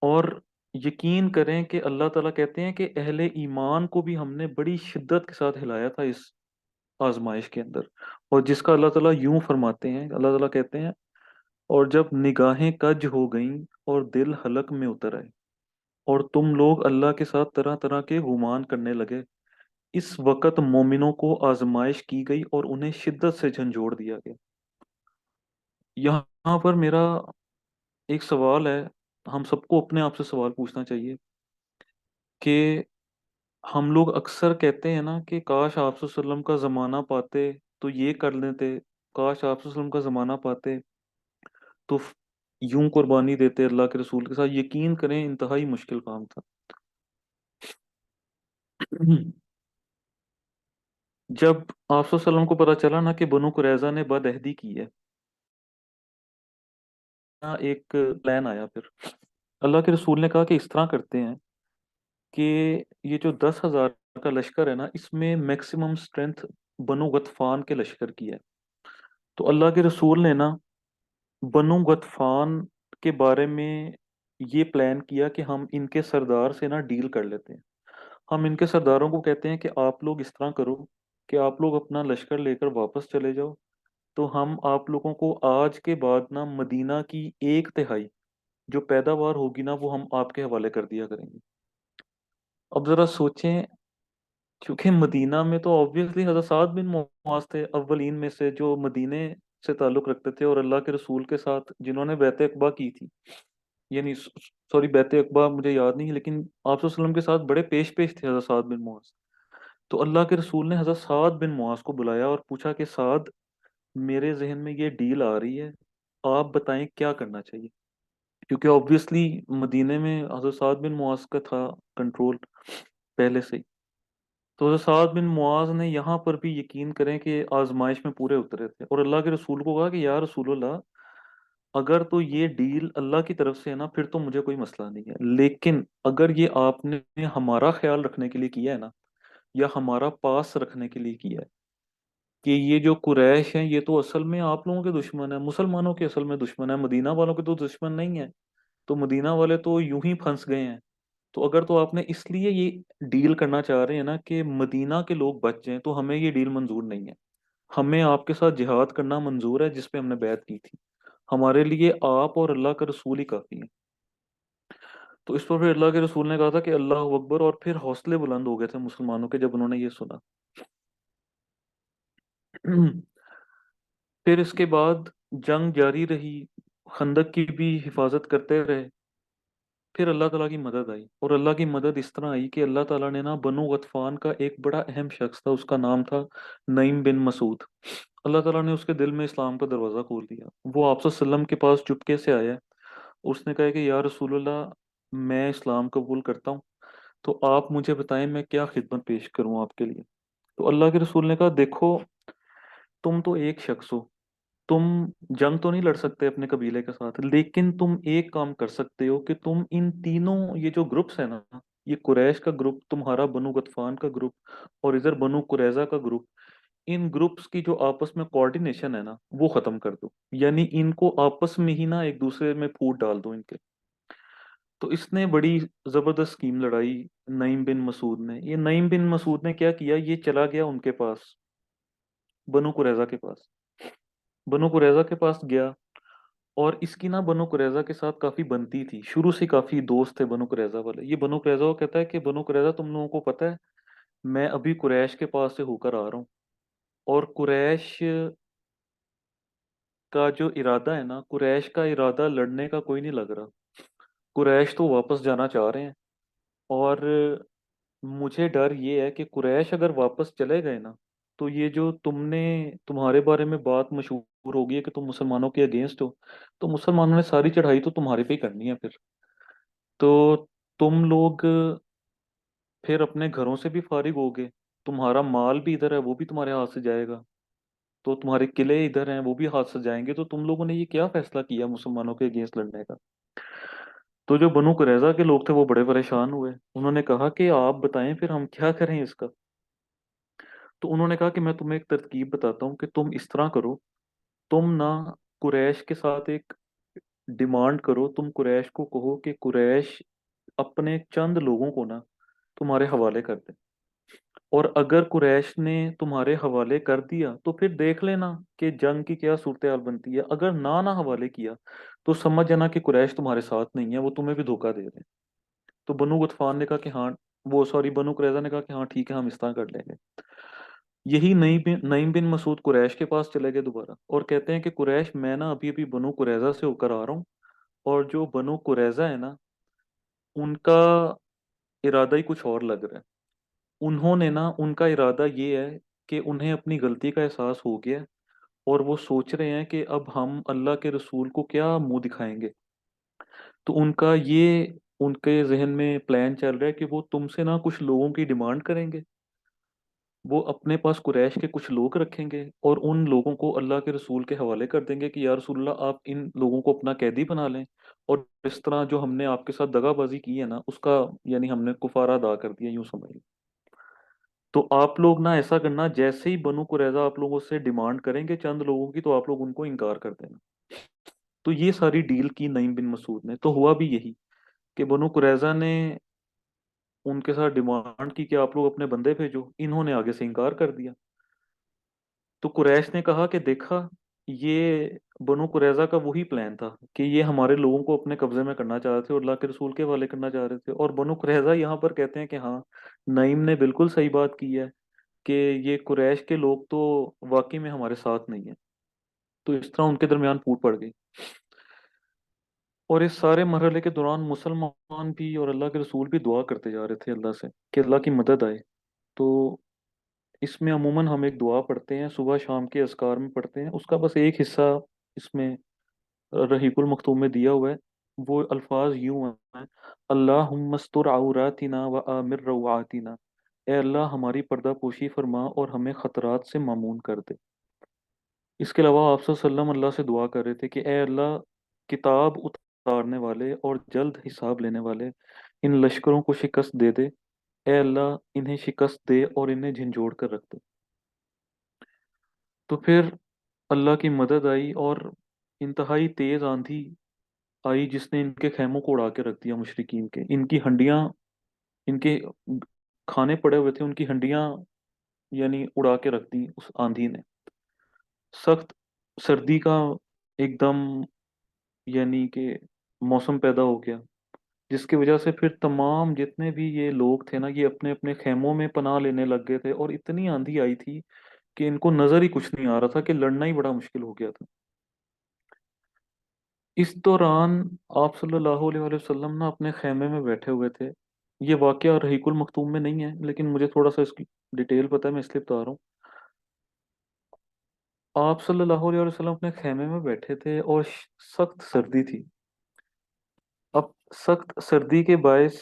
और यकीन करें कि अल्लाह ताला कहते हैं कि अहले ईमान को भी हमने बड़ी शिद्दत के साथ हिलाया था इस आजमाइश के अंदर। और जिसका अल्लाह ताला यूं फरमाते हैं, अल्लाह ताला कहते हैं, और जब निगाहें कज हो गईं और दिल हलक में उतर आए और तुम लोग अल्लाह के साथ तरह तरह के गुमान करने लगे, इस वक्त मोमिनों को आजमाइश की गई और उन्हें शिद्दत से झंझोड़ दिया गया। यहाँ पर मेरा एक सवाल है, हम सबको अपने आप से सवाल पूछना चाहिए कि हम लोग अक्सर कहते हैं ना कि काश आप वसल्लम का ज़माना पाते तो ये कर लेते, काश आप वसल्लम का ज़माना पाते तो यूं कुर्बानी देते अल्लाह के रसूल के साथ। यकीन करें इंतहाई मुश्किल काम था। जब आप वसल्लम को पता चला ना कि बनु कुरैजा ने बदअहदी की है, ना एक प्लान आया फिर, अल्लाह के रसूल ने कहा कि इस तरह करते हैं कि ये जो 10,000 का लश्कर है ना, इसमें मैक्सिमम स्ट्रेंथ बनु गतफान के लश्कर की है। तो अल्लाह के रसूल ने ना बनु गतफान के बारे में ये प्लान किया कि हम इनके सरदार से ना डील कर लेते हैं। हम इनके सरदारों को कहते हैं कि आप लोग इस तरह करो कि आप लोग अपना लश्कर लेकर वापस चले जाओ, तो हम आप लोगों को आज के बाद ना मदीना की 1/3 जो पैदावार होगी ना, वो हम आपके हवाले कर दिया करेंगे। अब जरा सोचें, क्योंकि मदीना में तो ऑब्वियसली हज़रत साद बिन मुआज थे अव्वलीन में से जो मदीने से ताल्लुक़ रखते थे, और अल्लाह के रसूल के साथ जिन्होंने बैत अक़बा की थी, यानी सॉरी बैत अक़बा मुझे याद नहीं है, लेकिन आप वसल्लम के साथ बड़े पेश पेश थे हज़रत साद बिन मुआज। तो अल्लाह के रसूल ने हज़रत साद बिन मुआज को बुलाया और पूछा कि साद, मेरे जहन में ये डील आ रही है, आप बताएं क्या करना चाहिए। क्योंकि ऑब्वियसली मदीने में हज़रत साद बिन मुआज का था कंट्रोल पहले से ही। तो हज़रत साद बिन मुआज ने यहाँ पर भी यकीन करें कि आजमाइश में पूरे उतरे थे, और अल्लाह के रसूल को कहा कि या रसूलल्लाह, अगर तो ये डील अल्लाह की तरफ से है ना, फिर तो मुझे कोई मसला नहीं है, लेकिन अगर ये आपने हमारा ख्याल रखने के लिए किया है ना, या हमारा पास रखने के लिए किया है, कि ये जो कुरैश हैं ये तो असल में आप लोगों के दुश्मन है, मुसलमानों के असल में दुश्मन है, मदीना वालों के तो दुश्मन नहीं है, तो मदीना वाले तो यूं ही फंस गए हैं। तो अगर तो आपने इसलिए ये डील करना चाह रहे हैं ना कि मदीना के लोग बच जाएं, तो हमें ये डील मंजूर नहीं है। हमें आपके साथ जिहाद करना मंजूर है, जिस पे हमने बैत की थी, हमारे लिए आप और अल्लाह का रसूल ही काफी है। तो इस पर फिर अल्लाह के रसूल ने कहा था कि अल्लाह अकबर, और फिर हौसले बुलंद हो गए थे मुसलमानों के जब उन्होंने ये सुना। फिर इसके बाद जंग जारी रही, खंदक की भी हिफाजत करते रहे। फिर अल्लाह ताला की मदद आई, और अल्लाह की मदद इस तरह आई कि अल्लाह ताला ने ना बनु गतफान का एक बड़ा अहम शख्स था, उसका नाम था नईम बिन मसूद, अल्लाह ताला ने उसके दिल में इस्लाम का दरवाज़ा खोल दिया। वो आप वसल्लम के पास चुपके से आया, उसने कहा कि या रसूलल्लाह, मैं इस्लाम कबूल करता हूँ, तो आप मुझे बताएं मैं क्या खिदमत पेश करूँ आपके लिए। तो अल्लाह के रसूल ने कहा, देखो, तुम तो एक शख्स हो, तुम जंग तो नहीं लड़ सकते अपने कबीले के साथ, लेकिन तुम एक काम कर सकते हो कि तुम इन तीनों, ये जो ग्रुप्स है ना, ये कुरैश का ग्रुप, तुम्हारा बनु गतफान का ग्रुप, और इधर बनु कुरैजा का ग्रुप, इन ग्रुप्स की जो आपस में कोऑर्डिनेशन है ना वो खत्म कर दो, यानी इनको आपस में ही ना एक दूसरे में फूट डाल दो इनके। तो इसने बड़ी जबरदस्त स्कीम लड़ाई नईम बिन मसूद ने। ये नईम बिन मसूद ने क्या किया, ये चला गया उनके पास, बनु कुरैजा के पास। बनु कुरैजा के पास गया, और इसकी ना बनु कुरैजा के साथ काफी बनती थी, शुरू से काफी दोस्त थे बनु कुरैजा वाले। ये बनु कुरैजा को कहता है कि बनु कुरैजा, तुम लोगों को पता है मैं अभी कुरैश के पास से होकर आ रहा हूँ, और कुरैश का जो इरादा है ना, कुरैश का इरादा लड़ने का कोई नहीं लग रहा। कुरैश तो वापस जाना चाह रहे हैं, और मुझे डर ये है कि कुरैश अगर वापस चले गए ना, तो ये जो तुमने, तुम्हारे बारे में बात मशहूर हो गई है कि तुम मुसलमानों के अगेंस्ट हो, तो मुसलमानों ने सारी चढ़ाई तो तुम्हारे पे ही करनी है फिर। तो तुम लोग फिर अपने घरों से भी फारिग होगे, तुम्हारा माल भी इधर है वो भी तुम्हारे हाथ से जाएगा, तो तुम्हारे किले इधर हैं वो भी हाथ से जाएंगे, तो तुम लोगों ने ये क्या फैसला किया मुसलमानों के अगेंस्ट लड़ने का। तो जो बनु कुरैजा के लोग थे वो बड़े परेशान हुए, उन्होंने कहा कि आप बताएं फिर हम क्या करें इसका। तो उन्होंने कहा कि मैं तुम्हें एक तरकीब बताता हूँ कि तुम इस तरह करो, तुम ना कुरैश के साथ एक डिमांड करो, तुम कुरैश को कहो कि कुरैश अपने चंद लोगों को ना तुम्हारे हवाले कर दे, और अगर कुरैश ने तुम्हारे हवाले कर दिया तो फिर देख लेना कि जंग की क्या सूरत हाल बनती है। अगर ना हवाले किया तो समझ जाना कि कुरैश तुम्हारे साथ नहीं है, वो तुम्हें भी धोखा दे रहे हैं। तो बनु गतफान ने कहा कि हाँ, वो सॉरी बनु कुरैजा ने कहा कि हाँ ठीक है हम इस तरह कर लेंगे। यही नईम बिन मसूद कुरैश के पास चले गए दोबारा, और कहते हैं कि कुरैश मैं ना अभी अभी बनु कुरैजा से होकर आ रहा हूँ, और जो बनु कुरैजा है ना उनका इरादा ही कुछ और लग रहा है। उन्होंने ना, उनका इरादा ये है कि उन्हें अपनी गलती का एहसास हो गया है, और वो सोच रहे हैं कि अब हम अल्लाह के रसूल को क्या मुंह दिखाएंगे। तो उनका ये, उनके जहन में प्लान चल रहा है कि वो तुमसे ना कुछ लोगों की डिमांड करेंगे, वो अपने पास कुरैश के कुछ लोग रखेंगे और उन लोगों को अल्लाह के रसूल के हवाले कर देंगे कि या रसूलल्लाह आप इन लोगों को अपना कैदी बना लें, और इस तरह जो हमने आपके साथ दगाबाजी की है ना उसका, यानी हमने कुफारा अदा कर दिया, यूं समझ लो। तो आप लोग ना ऐसा करना, जैसे ही बनु कुरैजा आप लोगों से डिमांड करेंगे चंद लोगों की, तो आप लोग उनको इनकार कर देना। तो ये सारी डील की नईम बिन मसूद ने। तो हुआ भी यही कि बनु कुरैजा ने उनके साथ डिमांड की कि आप लोग अपने बंदे भेजो, इन्होंने आगे से इनकार कर दिया। तो कुरैश ने कहा कि देखा, ये बनु कुरैजा का वही प्लान था कि ये हमारे लोगों को अपने कब्जे में करना चाह रहे थे और अल्लाह के रसूल के हवाले करना चाह रहे थे। और बनु कुरैजा यहाँ पर कहते हैं कि हाँ, नईम ने बिल्कुल सही बात की है कि ये कुरैश के लोग तो वाकई में हमारे साथ नहीं है। तो इस तरह उनके दरमियान फूट पड़ गई। और इस सारे मरहले के दौरान मुसलमान भी और अल्लाह के रसूल भी दुआ करते जा रहे थे अल्लाह से कि अल्लाह की मदद आए। तो इसमें अमूमन हम एक दुआ पढ़ते हैं, सुबह शाम के अज़कार में पढ़ते हैं, उसका बस एक हिस्सा इसमें रहीकुल मखतूम में दिया हुआ है। वो अल्फाज यूं हैं, अल्लाहुम्मस्तुर औरातिना व आमिर रवातिना। ए अल्लाह हमारी पर्दा पोशी फरमा और हमें खतरात से मामून कर दे। इसके अलावा आप सल्लल्लाहु अल्लाह से दुआ कर रहे थे कि ए अल्लाह, किताब उतारने वाले और जल्द हिसाब लेने वाले इन लश्करों को शिकस्त दे दे। ए अल्लाह इन्हें शिकस्त दे और इन्हें झंझोड़ कर रख दे। तो फिर अल्लाह की मदद आई, और इंतहाई तेज आंधी आई जिसने इनके खेमों को उड़ा के रख दिया। मुशरिकीन के, इनकी हंडियां, इनके खाने पड़े हुए थे उनकी हंडियां, यानी उड़ा के रख दी उस आंधी ने। सख्त सर्दी का एकदम, यानी कि मौसम पैदा हो गया, जिसकी वजह से फिर तमाम जितने भी ये लोग थे ना, ये अपने अपने खेमों में पनाह लेने लग गए थे, और इतनी आंधी आई थी कि इनको नजर ही कुछ नहीं आ रहा था, कि लड़ना ही बड़ा मुश्किल हो गया था। इस दौरान आप सल्लल्लाहु अलैहि वसल्लम ना अपने खेमे में बैठे हुए थे। ये वाकया रहीकुल मखतूम में नहीं है, लेकिन मुझे थोड़ा सा इसकी डिटेल पता है, मैं इसलिए बता रहा हूँ। आप सल्लल्लाहु अलैहि वसल्लम अपने खेमे में बैठे थे और सख्त सर्दी थी। अब सख्त सर्दी के बायस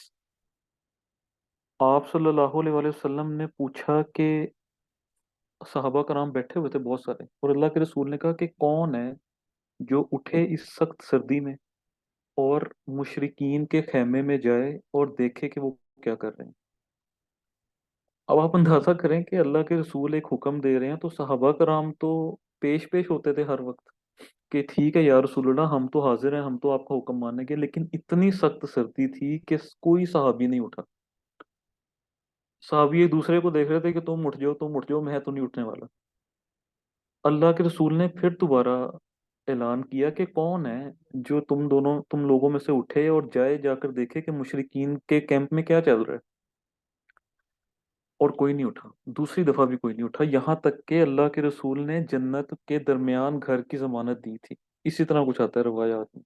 आप सल्लल्लाहु अलैहि वसल्लम ने पूछा कि सहाबा कराम बैठे हुए थे बहुत सारे, और अल्लाह के रसूल ने कहा कि कौन है जो उठे इस सख्त सर्दी में और मुशरिकीन के खेमे में जाए और देखे कि वो क्या कर रहे हैं। अब आप अंदाजा करें कि अल्लाह के रसूल एक हुक्म दे रहे हैं, तो सहाबा कराम तो पेश पेश होते थे हर वक्त कि ठीक है या रसूलल्लाह, हम तो हाजिर हैं, हम तो आपका हुक्म मानेंगे। लेकिन इतनी सख्त सर्दी थी कि कोई सहाबी नहीं उठा। सहाबी एक दूसरे को देख रहे थे कि तुम उठ जाओ, तुम उठ जाओ, मैं तो नहीं उठने वाला। अल्लाह के रसूल ने फिर दोबारा ऐलान किया कि कौन है जो तुम लोगों में से उठे और जाए, जाकर देखे कि मुशरिकीन के कैंप में क्या चल रहा है। और कोई नहीं उठा, दूसरी दफा भी कोई नहीं उठा, यहाँ तक कि अल्लाह के रसूल ने जन्नत के दरमियान घर की जमानत दी थी। इसी तरह कुछ आता है रवायात में।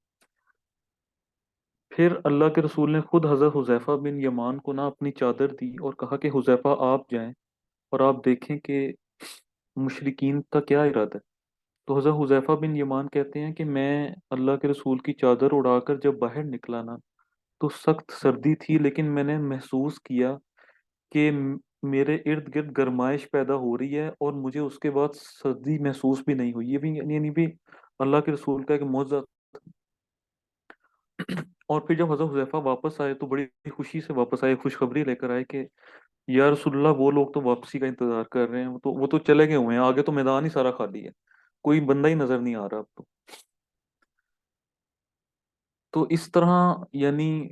फिर अल्लाह के रसूल ने खुद हजरत हुजैफा बिन यमान को ना अपनी चादर दी और कहा कि हुजैफा आप जाएं और आप देखें कि मुशरिकीन का क्या इरादा है। तो हजरत हुजैफा बिन यमान कहते हैं कि मैं अल्लाह के रसूल की चादर उड़ाकर जब बाहर निकला ना, तो सख्त सर्दी थी, लेकिन मैंने महसूस किया कि मेरे इर्द गिर्द गर्माइश पैदा हो रही है, और मुझे उसके बाद सर्दी महसूस भी नहीं हुई। ये भी यानी भी अल्लाह के रसूल का एक मौजज़ा। और फिर जब हजरत हुजैफा वापस आए तो बड़ी खुशी से वापस आए, खुशखबरी लेकर आए कि या रसूलल्लाह, वो लोग तो वापसी का इंतजार कर रहे हैं, वो तो चले गए हुए हैं, आगे तो मैदान ही सारा खाली है, कोई बंदा ही नजर नहीं आ रहा अब तो। तो इस तरह यानी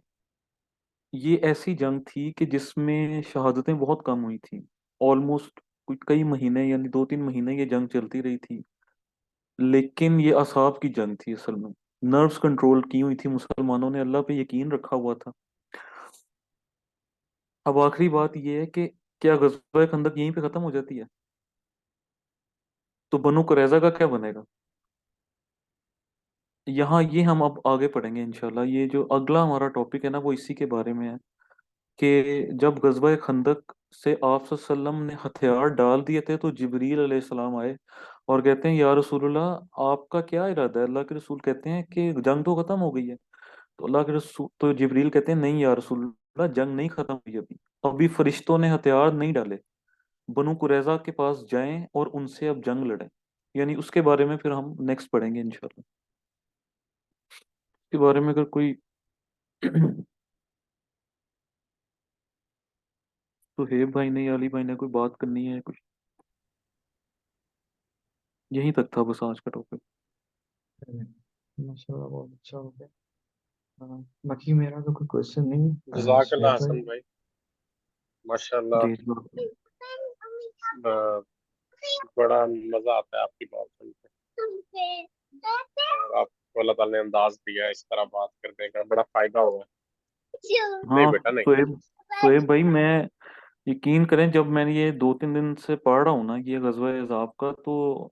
ये ऐसी जंग थी कि जिसमें शहादतें बहुत कम हुई थी। ऑलमोस्ट कई महीने, यानी 2-3 महीने ये जंग चलती रही थी। लेकिन ये असहाब की जंग थी असल में। नर्व्स कंट्रोल की हुई थी, मुसलमानों ने अल्लाह पे यकीन रखा हुआ था। अब आखिरी बात ये है कि क्या गज़वा खंदक यहीं पे खत्म हो जाती है? तो बनु कुरैज़ा का क्या बनेगा? यहाँ ये हम अब आगे पढ़ेंगे इंशाल्लाह। ये जो अगला हमारा टॉपिक है ना, वो इसी के बारे में है कि जब गज़वा खंदक से आप सल्लल्लाहु अलैहि वसल्लम ने हथियार डाल दिए थे, तो जिब्रील अलैहिस्सलाम आए और कहते हैं या रसूलल्लाह, आपका क्या इरादा है? अल्लाह के रसूल कहते हैं कि जंग तो खत्म हो गई है। तो अल्लाह के रसूल, तो जिब्रील कहते हैं नहीं या रसूलल्लाह, जंग नहीं खत्म हुई अभी। अभी फरिश्तों ने हथियार नहीं डाले। बनु कुरैजा के पास जाएं और उनसे अब जंग लड़ें। यानी उसके बारे में फिर हम नेक्स्ट पढ़ेंगे इंशाल्लाह। इसके बारे में अगर कोई तो हेब भाई ने या अली भाई ने कोई बात करनी है कुछ? यहीं तक था बस आज का टॉपिक। माशाल्लाह बहुत अच्छा हो गया। हाँ, बाकी मेरा तो कोई क्वेश्चन नहीं जज़ाकल्लाह शुएब भाई। हसन भाई, माशाल्लाह। जी जी। अ, बड़ा मजा आता है आपकी बात सुन के, और आपको अल्लाह ताला ने अंदाज दिया है इस तरह बात करने का, बड़ा फायदा हुआ है। नहीं हाँ बेटा नहीं। शोएब भाई, मैं यकीन करें, जब मैंने ये 2-3 दिन से पढ़ रहा हूँ ना ये गज़वा अहज़ाब का, तो